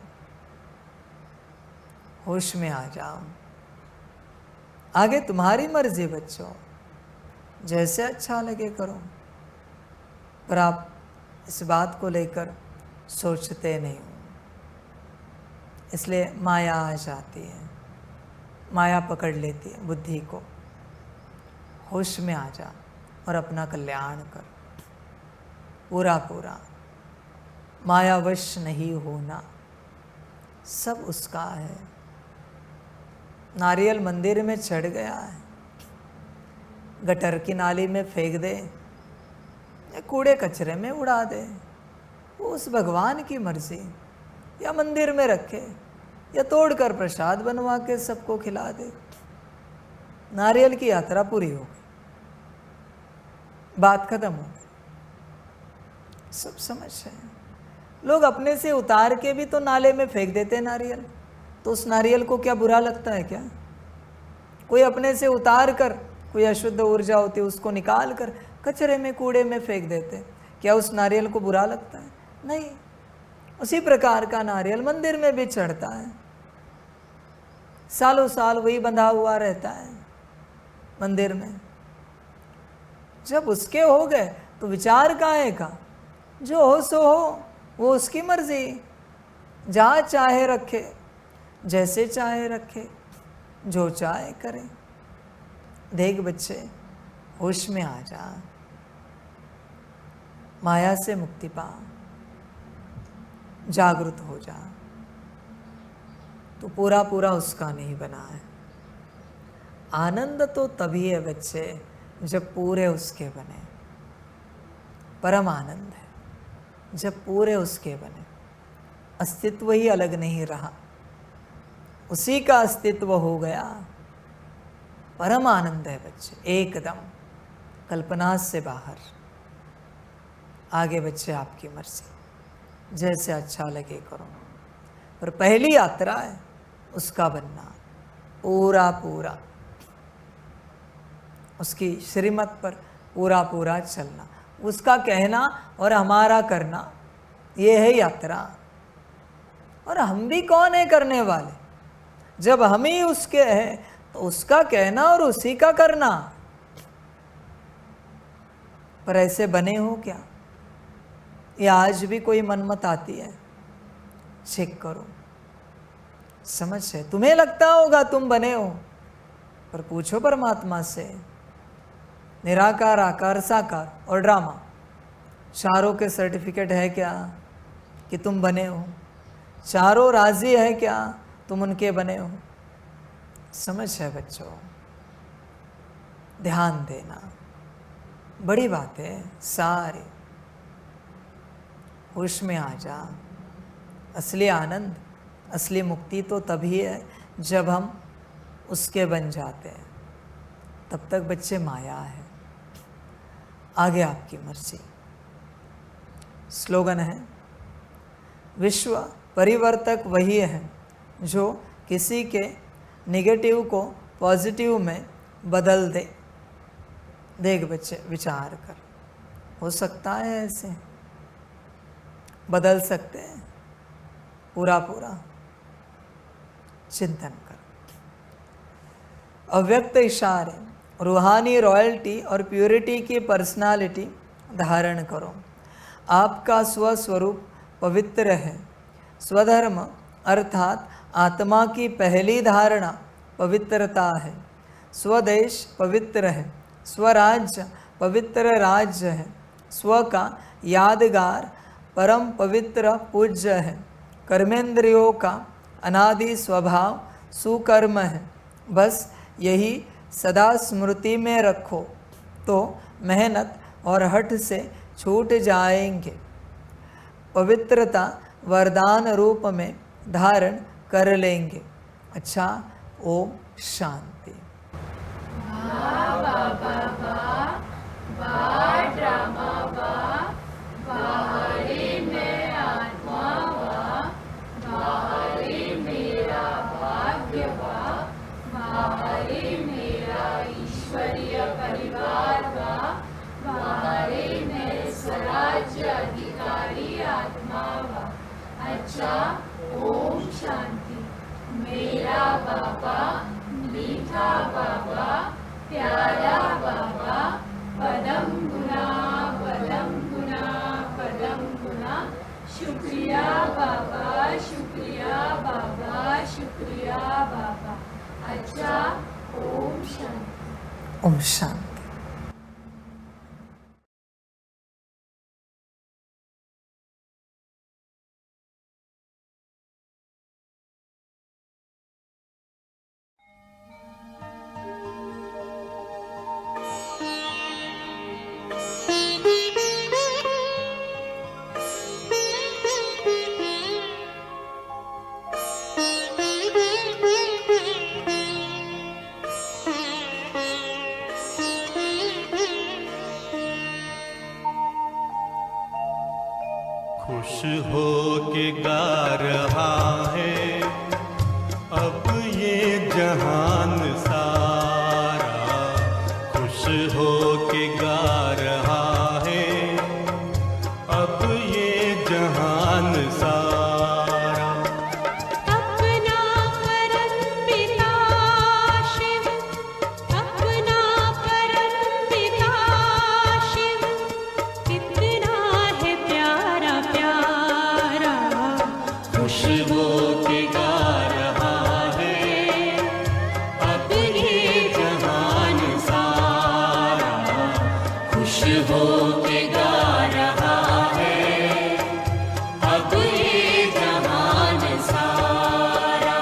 होश में आ जाओ। आगे तुम्हारी मर्जी बच्चों, जैसे अच्छा लगे करो, पर आप इस बात को लेकर सोचते नहीं हो, इसलिए माया आ जाती है, माया पकड़ लेती है बुद्धि को। होश में आ जा और अपना कल्याण कर, पूरा पूरा मायावश नहीं होना, सब उसका है। नारियल मंदिर में चढ़ गया है, गटर की नाली में फेंक दे या कूड़े कचरे में उड़ा दे, वो उस भगवान की मर्जी, या मंदिर में रखे या तोड़कर प्रसाद बनवा के सबको खिला दे। नारियल की यात्रा पूरी हो गई, बात खत्म हो गई। सब समझ है। लोग अपने से उतार के भी तो नाले में फेंक देते नारियल, तो उस नारियल को क्या बुरा लगता है क्या? कोई अपने से उतार कर, कोई अशुद्ध ऊर्जा होती है उसको निकाल कर कचरे में कूड़े में फेंक देते, क्या उस नारियल को बुरा लगता है? नहीं। उसी प्रकार का नारियल मंदिर में भी चढ़ता है, सालों साल वही बंधा हुआ रहता है मंदिर में। जब उसके हो गए तो विचार काहे का? जो हो सो हो, वो उसकी मर्जी, जहाँ चाहे रखे, जैसे चाहे रखे, जो चाहे करे। देख बच्चे, होश में आ जा, माया से मुक्ति पा, जागृत हो जा। तो पूरा पूरा उसका नहीं बना है। आनंद तो तभी है बच्चे जब पूरे उसके बने, परम आनंद है जब पूरे उसके बने। अस्तित्व ही अलग नहीं रहा, उसी का अस्तित्व हो गया। परम आनंद है बच्चे, एकदम कल्पना से बाहर। आगे बच्चे आपकी मर्जी, जैसे अच्छा लगे करो। पर पहली यात्रा है उसका बनना पूरा पूरा, उसकी श्रीमत पर पूरा पूरा चलना, उसका कहना और हमारा करना, ये है यात्रा। और हम भी कौन है करने वाले? जब हम ही उसके हैं तो उसका कहना और उसी का करना। पर ऐसे बने हो क्या? या आज भी कोई मनमत आती है? चेक करो, समझ है। तुम्हें लगता होगा तुम बने हो, पर पूछो परमात्मा से। निराकार, आकार, साकार और ड्रामा, चारों के सर्टिफिकेट है क्या कि तुम बने हो? चारों राजी है क्या तुम उनके बने हो? समझ है बच्चों, ध्यान देना, बड़ी बात है। सारे होश में आ जा। असली आनंद, असली मुक्ति तो तभी है जब हम उसके बन जाते हैं। तब तक बच्चे माया है। आगे आपकी मर्जी। स्लोगन है, विश्व परिवर्तक वही है जो किसी के नेगेटिव को पॉजिटिव में बदल दे। देख बच्चे, विचार कर, हो सकता है ऐसे? बदल सकते हैं पूरा पूरा? चिंतन कर। अव्यक्त इशारे, रूहानी रॉयल्टी और प्योरिटी की पर्सनालिटी धारण करो। आपका स्वस्वरूप पवित्र है। स्वधर्म अर्थात आत्मा की पहली धारणा पवित्रता है। स्वदेश पवित्र है। स्वराज्य पवित्र राज्य है। स्व का यादगार परम पवित्र पूज्य है। कर्मेंद्रियों का अनादि स्वभाव सुकर्म है। बस यही सदा स्मृति में रखो तो मेहनत और हठ से छूट जाएंगे। पवित्रता वरदान रूप में धारण कर लेंगे। अच्छा, ओम शांति। अच्छा, ओम शांति। मेरा बाबा, मीठा बाबा, प्यारा बाबा, पदम गुना पदम गुना पदम गुना। शुक्रिया बाबा, शुक्रिया बाबा, शुक्रिया बाबा। अच्छा, ओम शांति। ओम शांति। खुश हो के गा रहा है अब ये जहान सारा। खुश हो के गा रहा है अब ये जहान सारा। अपना परम पिता शिव, अपना परम पिता शिव, कितना है प्यारा प्यारा। खुश हो के गा रहा है अब ये जहान सारा। खुश हो के गा रहा है अब ये जहान सारा।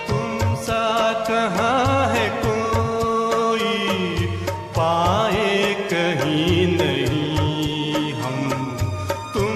तुम सा कहाँ है कोई पाए कहीं नहीं हम। तुम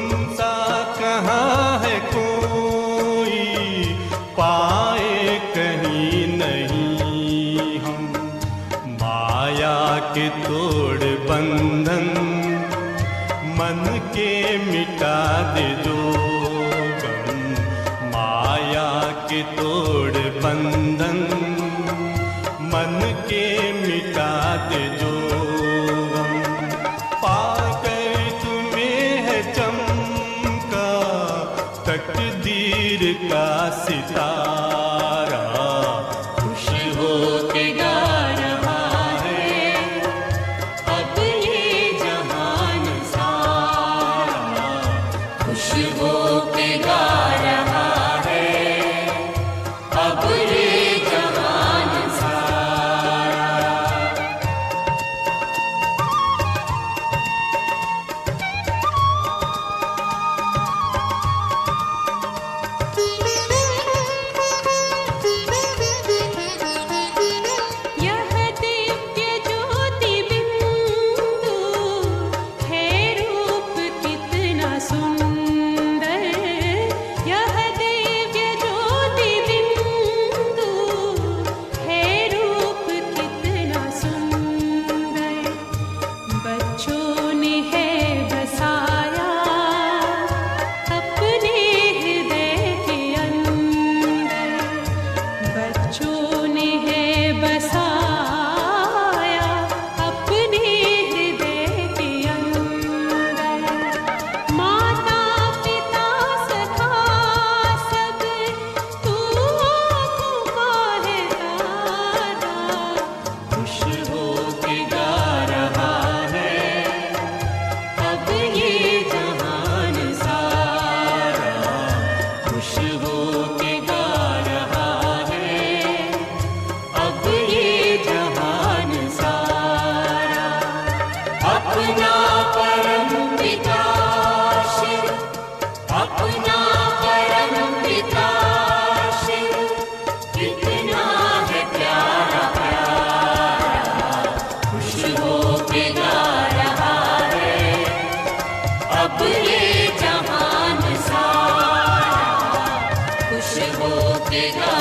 के गारहां